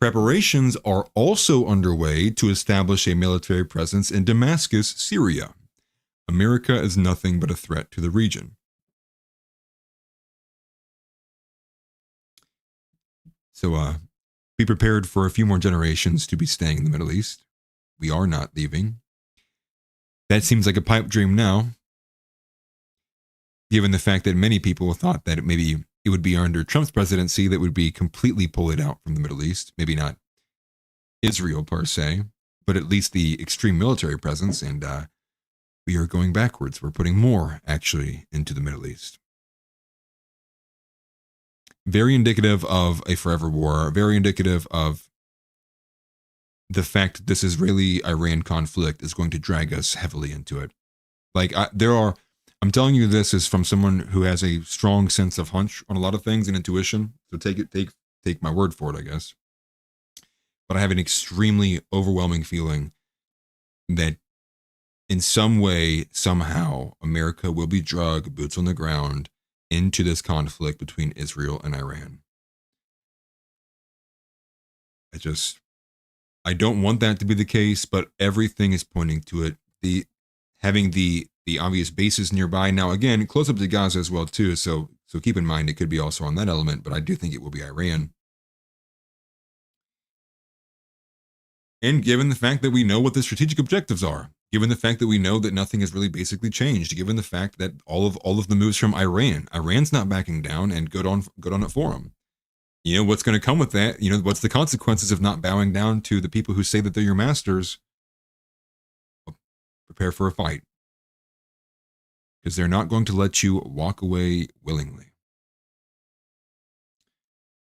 Preparations are also underway to establish a military presence in Damascus, Syria. America is nothing but a threat to the region. So be prepared for a few more generations to be staying in the Middle East. We are not leaving. That seems like a pipe dream now, given the fact that many people thought that maybe it would be under Trump's presidency that would be completely pulled out from the Middle East. Maybe not Israel per se, but at least the extreme military presence. And we are going backwards. We're putting more, actually, into the Middle East. Very indicative of a forever war. Very indicative of the fact that this Israeli-Iran conflict is going to drag us heavily into it. I'm telling you this is from someone who has a strong sense of hunch on a lot of things and intuition. So take my word for it, I guess. But I have an extremely overwhelming feeling that in some way, somehow, America will be dragged, boots on the ground, into this conflict between Israel and Iran. I don't want that to be the case, but everything is pointing to it. Having the obvious bases nearby. Now, again, close up to Gaza as well, too. So keep in mind, it could be also on that element, but I do think it will be Iran. And given the fact that we know what the strategic objectives are, given the fact that we know that nothing has really basically changed, given the fact that all of the moves from Iran's not backing down, and good on it for them. What's going to come with that? What's the consequences of not bowing down to the people who say that they're your masters? Well, prepare for a fight. Because they're not going to let you walk away willingly.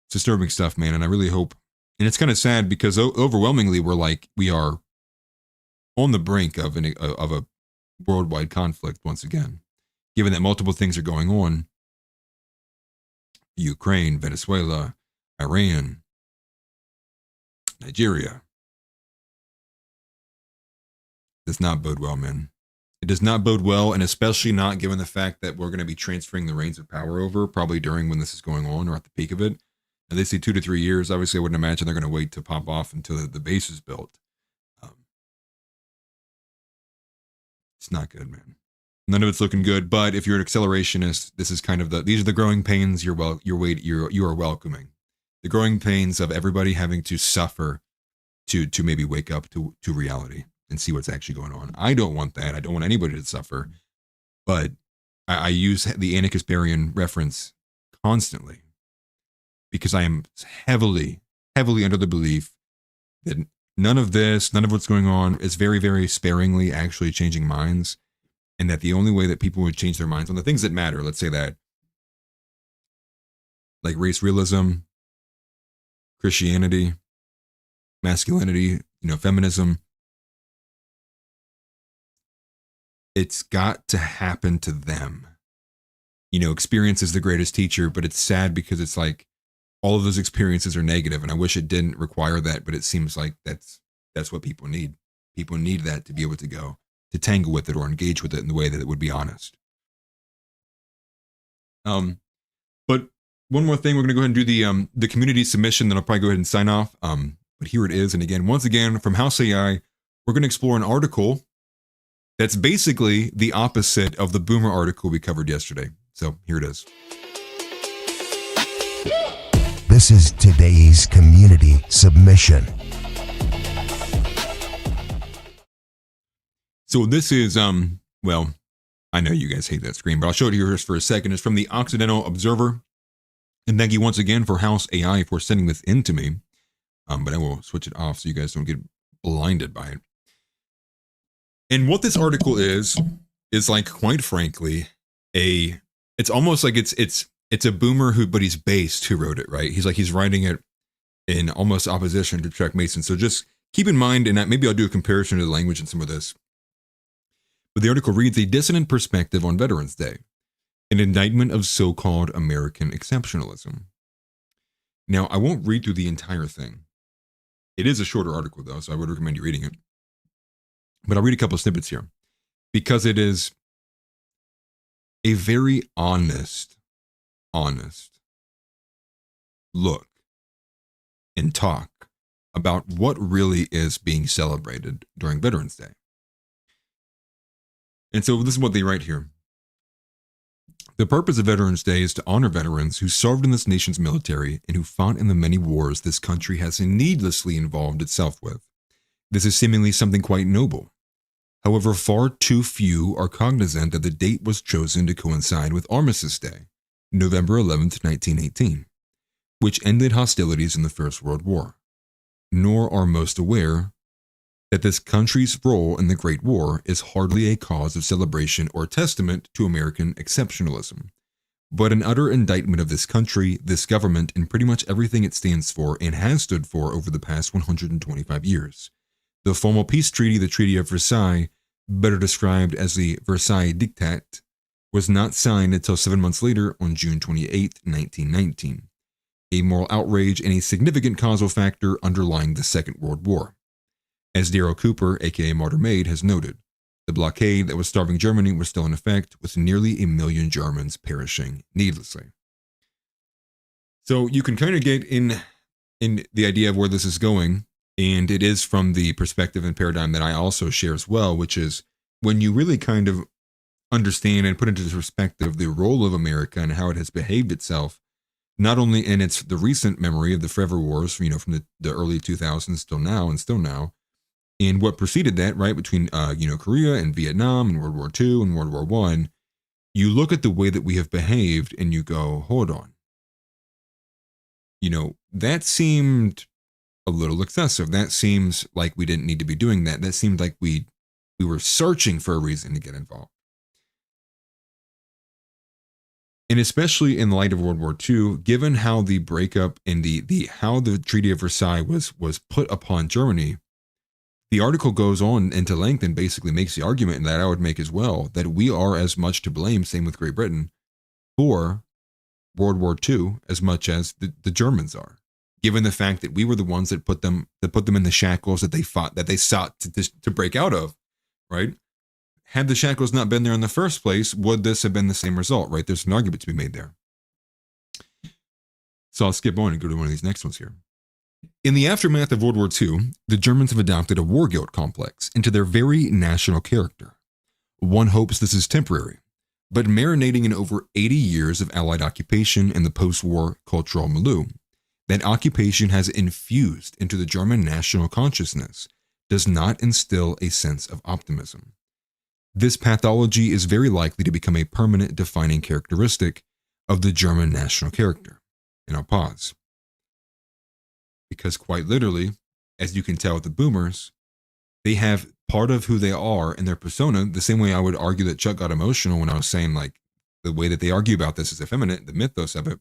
It's disturbing stuff, man, and I really hope. And it's kind of sad because overwhelmingly we are on the brink of a worldwide conflict once again, given that multiple things are going on. Ukraine, Venezuela, Iran, Nigeria. Does not bode well, man. It does not bode well, and especially not given the fact that we're going to be transferring the reins of power over probably during when this is going on or at the peak of it. And they say 2 to 3 years. Obviously, I wouldn't imagine they're going to wait to pop off until the base is built. It's not good, man. None of it's looking good. But if you're an accelerationist, this is kind of these are the growing pains you are welcoming. The growing pains of everybody having to suffer to maybe wake up to reality and see what's actually going on. I don't want that. I don't want anybody to suffer. But I use the Anarchist-Barian reference constantly because I am heavily under the belief that none of what's going on is very, very sparingly actually changing minds, and that the only way that people would change their minds on the things that matter, let's say that, like race realism, Christianity, masculinity, feminism, it's got to happen to them. Experience is the greatest teacher, but it's sad because it's like all of those experiences are negative, and I wish it didn't require that, but it seems like that's what people need. People need that to be able to go to tangle with it or engage with it in the way that it would be honest. But one more thing, we're going to go ahead and do the community submission, then I'll probably go ahead and sign off. But here it is. And again, once again, from House AI, we're going to explore an article that's basically the opposite of the boomer article we covered yesterday. So here it is. This is today's community submission. So this is, well, I know you guys hate that screen, but I'll show it here just for a second. It's from the Occidental Observer. And thank you once again for House AI for sending this in to me. But I will switch it off so you guys don't get blinded by it. And what this article is like, quite frankly, it's almost like it's a boomer but he's based who wrote it, right? He's writing it in almost opposition to Chuck Mason. So just keep in mind, and maybe I'll do a comparison to the language in some of this. But the article reads, "A Dissonant Perspective on Veterans Day, an Indictment of So-Called American Exceptionalism." Now, I won't read through the entire thing. It is a shorter article, though, so I would recommend you reading it. But I'll read a couple of snippets here, because it is a very honest look and talk about what really is being celebrated during Veterans Day. And so this is what they write here. "The purpose of Veterans Day is to honor veterans who served in this nation's military and who fought in the many wars this country has needlessly involved itself with. This is seemingly something quite noble. However, far too few are cognizant that the date was chosen to coincide with Armistice Day, November 11th, 1918, which ended hostilities in the First World War. Nor are most aware that this country's role in the Great War is hardly a cause of celebration or testament to American exceptionalism, but an utter indictment of this country, this government, and pretty much everything it stands for and has stood for over the past 125 years. The formal peace treaty, the Treaty of Versailles, better described as the Versailles Diktat, was not signed until 7 months later on June 28, 1919, a moral outrage and a significant causal factor underlying the Second World War. As Darrell Cooper, aka Martyr Maid, has noted, the blockade that was starving Germany was still in effect, with nearly 1 million Germans perishing needlessly." So you can kind of get in the idea of where this is going, and it is from the perspective and paradigm that I also share as well, which is when you really kind of understand and put into perspective the role of America and how it has behaved itself, not only in the recent memory of the forever wars, from the early 2000s till now, and what preceded that, right, between Korea and Vietnam and World War II and World War I, you look at the way that we have behaved and you go, hold on. That seemed a little excessive. That seems like we didn't need to be doing that. That seemed like we were searching for a reason to get involved. And especially in light of World War II, given how the breakup and how the Treaty of Versailles was put upon Germany, the article goes on into length and basically makes the argument that I would make as well, that we are as much to blame, same with Great Britain, for World War II as much as the Germans are, given the fact that we were the ones that put them in the shackles that they sought to break out of, right? Had the shackles not been there in the first place, would this have been the same result, right? There's an argument to be made there. So I'll skip on and go to one of these next ones here. "In the aftermath of World War II, the Germans have adopted a war guilt complex into their very national character. One hopes this is temporary, but marinating in over 80 years of Allied occupation and the post-war cultural milieu, that occupation has infused into the German national consciousness does not instill a sense of optimism. This pathology is very likely to become a permanent defining characteristic of the German national character." And I'll pause. Because quite literally, as you can tell with the boomers, they have part of who they are in their persona, the same way I would argue that Chuck got emotional when I was saying, like, the way that they argue about this is effeminate, the mythos of it.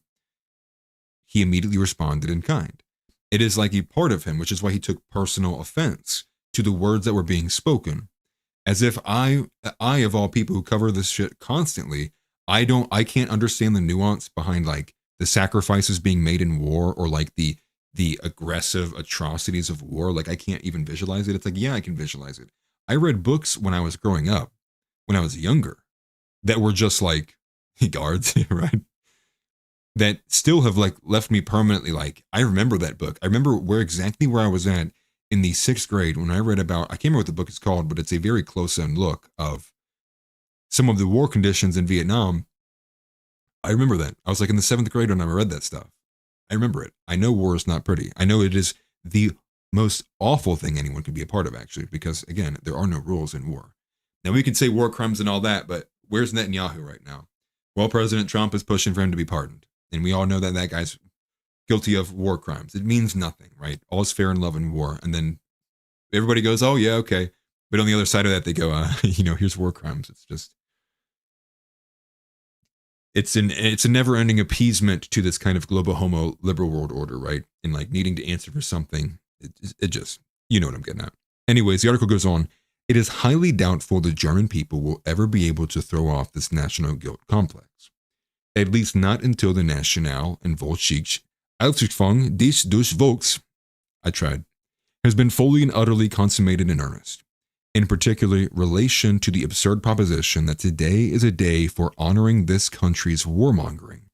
He immediately responded in kind. It is like a part of him, which is why he took personal offense to the words that were being spoken. As if I of all people who cover this shit constantly, I can't understand the nuance behind, like, the sacrifices being made in war, or like the aggressive atrocities of war. Like, I can't even visualize it. It's like, yeah, I can visualize it. I read books when I was growing up, when I was younger, that were just like guards, right? that still have like left me permanently. Like, I remember that book. I remember exactly where I was at in the 6th grade when I read about, I can't remember what the book is called, but it's a very close-end look of some of the war conditions in Vietnam. I remember that. I was like in the 7th grade when I read that stuff. I remember it. I know war is not pretty. I know it is the most awful thing anyone can be a part of, actually, because, again, there are no rules in war. Now, we can say war crimes and all that, but where's Netanyahu right now? Well, President Trump is pushing for him to be pardoned. And we all know that that guy's guilty of war crimes. It means nothing, right? All is fair in love and war. And then everybody goes, oh, yeah, okay. But on the other side of that, they go, here's war crimes. It's just, it's a never-ending appeasement to this kind of global homo liberal world order, right? And like needing to answer for something. It just, you know what I'm getting at. Anyways, the article goes on. It is highly doubtful the German people will ever be able to throw off this national guilt complex. At least not until the National and Volkschaft Electrifying des Volks, I tried, has been fully and utterly consummated in earnest. In particular, relation to the absurd proposition that today is a day for honoring this country's warmongering.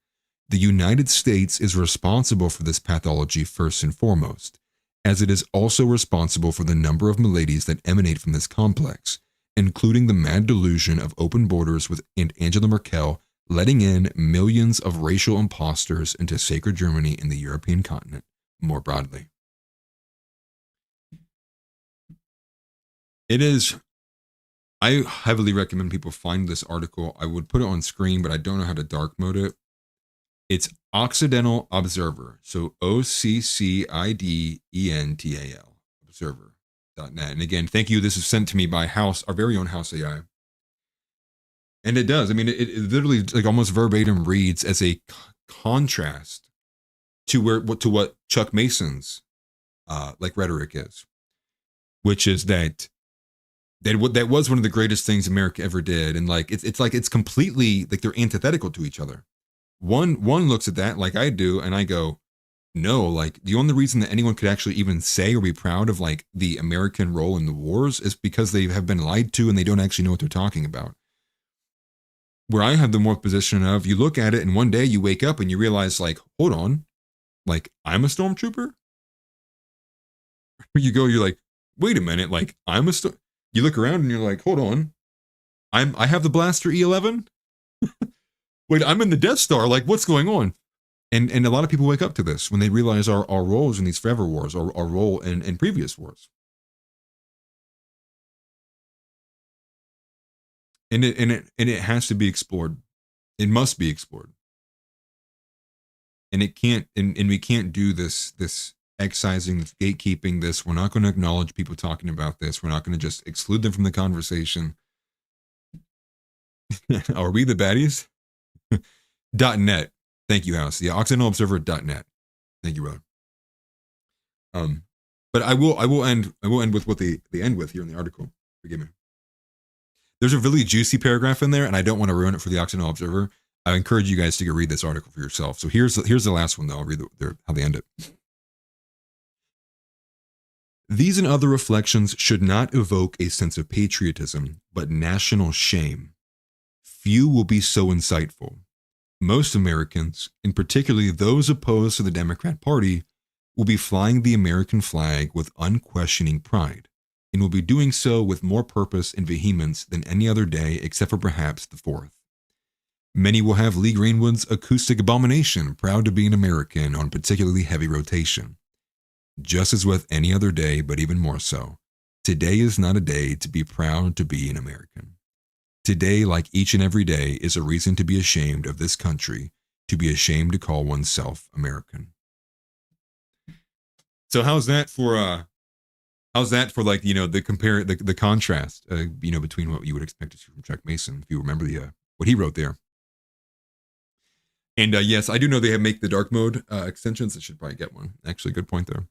The United States is responsible for this pathology first and foremost, as it is also responsible for the number of maladies that emanate from this complex, including the mad delusion of open borders with Angela Merkel letting in millions of racial imposters into sacred Germany and the European continent more broadly. It is, I heavily recommend people find this article. I would put it on screen, but I don't know how to dark mode it. It's Occidental Observer. So OCCIDENTAL, observer.net. And again, thank you. This is sent to me by our very own House AI. And it does. I mean, it literally like almost verbatim reads as a contrast to what Chuck Mason's like rhetoric is, which is that was one of the greatest things America ever did. And like, it's completely like they're antithetical to each other. One looks at that like I do, and I go, no, like the only reason that anyone could actually even say or be proud of like the American role in the wars is because they have been lied to and they don't actually know what they're talking about. Where I have the more position of, you look at it and one day you wake up and you realize like, hold on, like I'm a stormtrooper? You're like, wait a minute, like I'm a you look around and you're like, hold on, I have the blaster E11? Wait, I'm in the Death Star, like what's going on? And a lot of people wake up to this when they realize our roles in these forever wars, our role in previous wars. And it has to be explored. It must be explored. And it can't, and we can't do this excising, this gatekeeping, this. We're not going to acknowledge people talking about this. We're not going to just exclude them from the conversation. Are we the baddies? .net. Thank you, House. The OccidentalObserver.net. Thank you, brother. But I will end with what they end with here in the article. Forgive me. There's a really juicy paragraph in there, and I don't want to ruin it for the Occidental Observer. I encourage you guys to go read this article for yourself. So here's the last one, though. I'll read how they end it. These and other reflections should not evoke a sense of patriotism, but national shame. Few will be so insightful. Most Americans, and particularly those opposed to the Democrat Party, will be flying the American flag with unquestioning pride, and will be doing so with more purpose and vehemence than any other day except for perhaps the 4th. Many will have Lee Greenwood's acoustic abomination proud to be an American on particularly heavy rotation. Just as with any other day, but even more so, today is not a day to be proud to be an American. Today, like each and every day, is a reason to be ashamed of this country, to be ashamed to call oneself American. So how's that for like, the contrast, between what you would expect to see from Chuck Mason, if you remember what he wrote there. And yes, I do know they make the dark mode extensions. I should probably get one. Actually, good point there.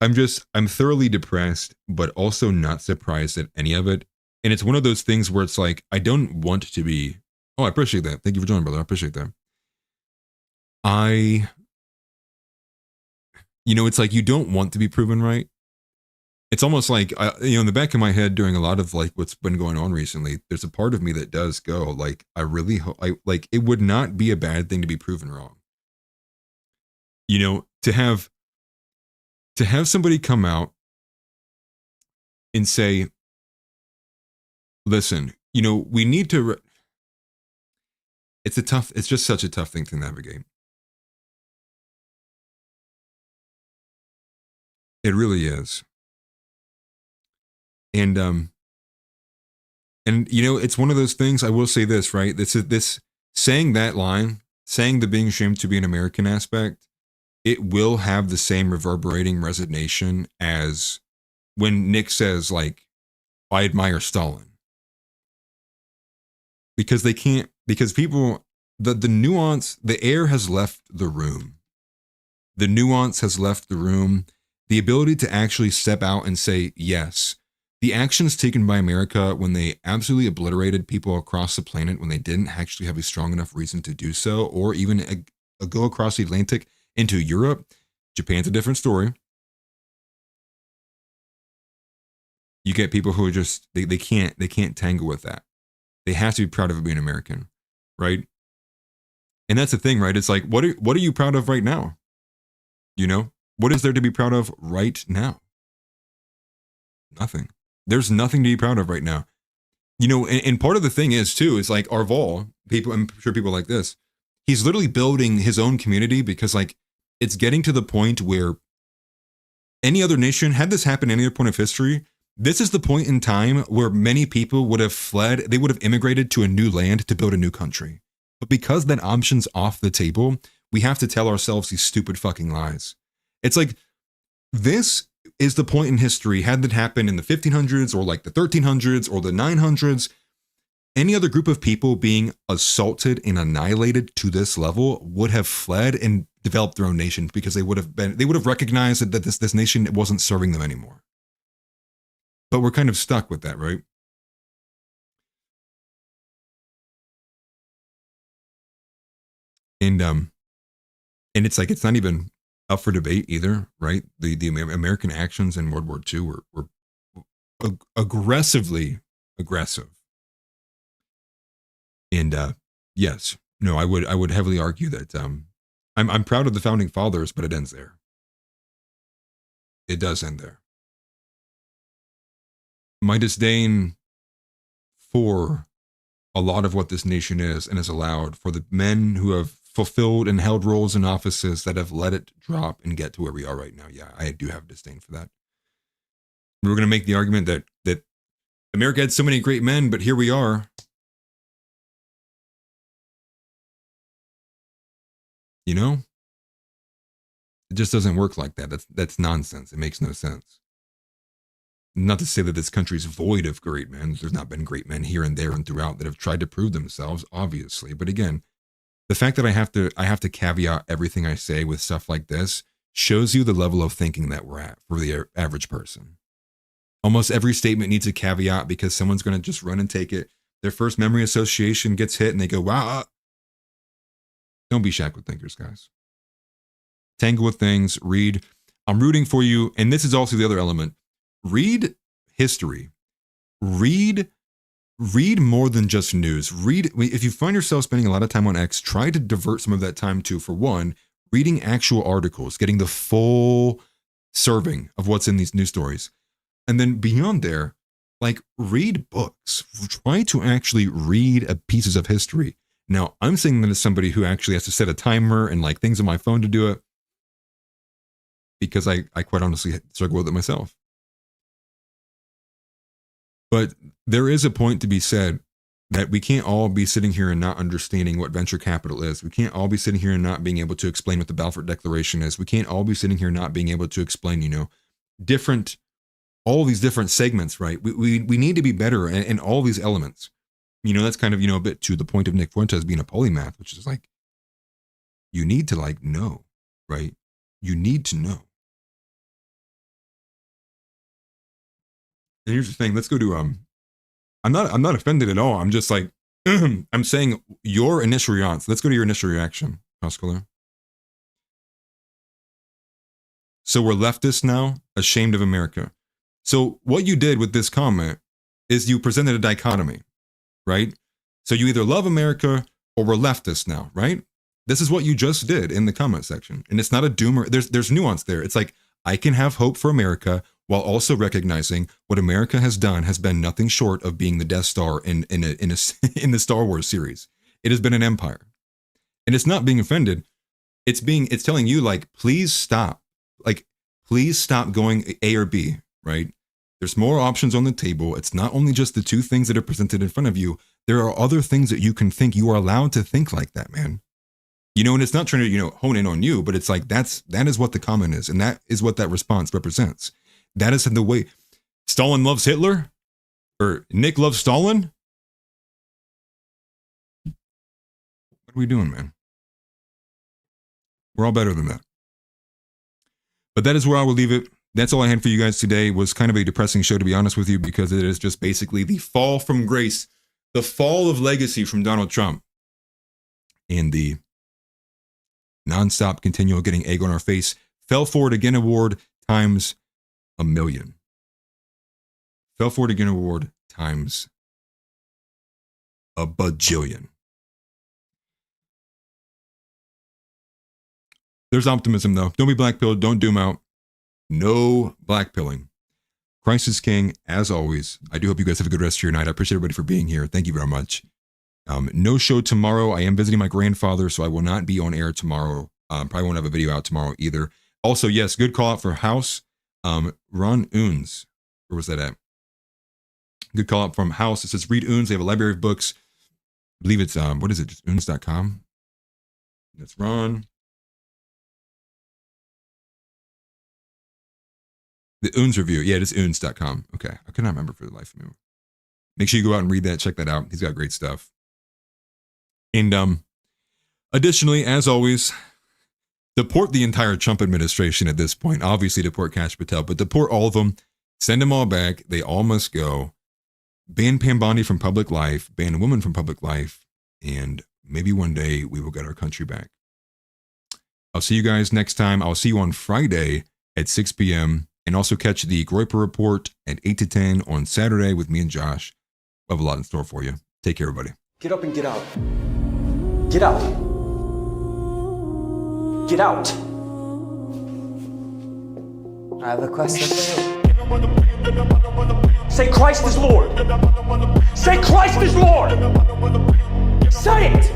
I'm thoroughly depressed, but also not surprised at any of it. And it's one of those things where it's like, I don't want to be, I appreciate that. Thank you for joining, brother. I appreciate that. It's like, you don't want to be proven right. it's almost like, in the back of my head during a lot of like what's been going on recently, there's a part of me that does go like, I really hope, like, it would not be a bad thing to be proven wrong. To have somebody come out and say, listen, we need to, it's just such a tough thing to navigate. It really is. And it's one of those things. I will say this, right? This saying that line, saying the being ashamed to be an American aspect, it will have the same reverberating resonation as when Nick says, like, I admire Stalin. Because people, the nuance, the air has left the room. The nuance has left the room. The ability to actually step out and say, yes, the actions taken by America when they absolutely obliterated people across the planet when they didn't actually have a strong enough reason to do so, or even go across the Atlantic into Europe. Japan's a different story. You get people who are just, they can't tangle with that. They have to be proud of being American, right? And that's the thing, right? It's like, what are you proud of right now? What is there to be proud of right now? Nothing. There's nothing to be proud of right now. And part of the thing is too, is like Arval, people, I'm sure people like this, he's literally building his own community because like it's getting to the point where any other nation, had this happened at any other point of history, this is the point in time where many people would have fled, they would have immigrated to a new land to build a new country. But because that option's off the table, we have to tell ourselves these stupid fucking lies. It's like, this is the point in history, had that happened in the 1500s or like the 1300s or the 900s, any other group of people being assaulted and annihilated to this level would have fled and developed their own nation because they would have recognized that this nation wasn't serving them anymore. But we're kind of stuck with that, right? And it's like, it's not even up for debate either, right? The American actions in World War II were aggressively aggressive. And yes, no, I would heavily argue that I'm proud of the founding fathers, but it ends there. It does end there. My disdain for a lot of what this nation is and has allowed, for the men who have fulfilled and held roles in offices that have let it drop and get to where we are right now. Yeah, I do have disdain for that. We were going to make the argument that America had so many great men, but here we are. It just doesn't work like that. That's nonsense. It makes no sense. Not to say that this country's void of great men. There's not been great men here and there and throughout that have tried to prove themselves, obviously. But again, the fact that I have to caveat everything I say with stuff like this shows you the level of thinking that we're at for the average person. Almost every statement needs a caveat because someone's going to just run and take it. Their first memory association gets hit and they go, wow. Don't be shackled thinkers, guys. Tangle with things, read. I'm rooting for you. And this is also the other element. Read history. Read more than just news. If you find yourself spending a lot of time on X, try to divert some of that time to, for one, reading actual articles, getting the full serving of what's in these news stories. And then beyond there, like, read books. Try to actually read pieces of history. Now, I'm saying that as somebody who actually has to set a timer and like things on my phone to do it, because I quite honestly struggle with it myself. But there is a point to be said that we can't all be sitting here and not understanding what venture capital is. We can't all be sitting here and not being able to explain what the Balfour Declaration is. We can't all be sitting here not being able to explain, all these different segments, right? We need to be better in all these elements. That's kind of, a bit to the point of Nick Fuentes being a polymath, which is like, you need to like know, right? You need to know. And here's the thing. Let's go to I'm not offended at all. I'm just like I'm saying your initial response. Let's go to your initial reaction, Pascaler. So we're leftists now, ashamed of America. So what you did with this comment is you presented a dichotomy, right? So you either love America or we're leftists now, right? This is what you just did in the comment section. And it's not a doomer. There's nuance there. It's like, I can have hope for America while also recognizing what America has done has been nothing short of being the Death Star in the Star Wars series. It has been an empire. And it's not being offended. It's telling you, like, please stop. Like, please stop going A or B, right? There's more options on the table. It's not only just the two things that are presented in front of you. There are other things that you can think. You are allowed to think like that, man. You know, and it's not trying to, hone in on you, but it's like, that is what the comment is. And that is what that response represents. That is the way Stalin loves Hitler, or Nick loves Stalin. What are we doing, man? We're all better than that. But that is where I will leave it. That's all I had for you guys today. It was kind of a depressing show, to be honest with you, because it is just basically the fall from grace, the fall of legacy from Donald Trump, and the nonstop continual getting egg on our face. Fell for it again award times 1,000,000. Fell for it again award times a bajillion. There's optimism, though. Don't be blackpilled. Don't doom out. No blackpilling. Christ is King, as always. I do hope you guys have a good rest of your night. I appreciate everybody for being here. Thank you very much. No show tomorrow. I am visiting my grandfather, so I will not be on air tomorrow. Probably won't have a video out tomorrow either. Also, yes, good call out for House. Ron Oons. Where was that at? Good call out from House. It says, read Oons. They have a library of books. I believe it's, what is it? Just oons.com. That's Ron. The Oons review. Yeah, it is oons.com. Okay. I cannot remember for the life of me. Make sure you go out and read that. Check that out. He's got great stuff. And additionally, as always, deport the entire Trump administration at this point. Obviously, deport Kash Patel, but deport all of them. Send them all back. They all must go. Ban Pam Bondi from public life. Ban a woman from public life. And maybe one day we will get our country back. I'll see you guys next time. I'll see you on Friday at 6 p.m. And also catch the Groyper Report at 8 to 10 on Saturday with me and Josh. We'll have a lot in store for you. Take care, everybody. Get up and get out. Get out. Get out. I have a question for you. Say Christ is Lord. Say Christ is Lord. Say it.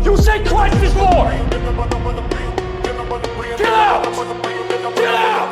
You say Christ is Lord. Get out. Get out.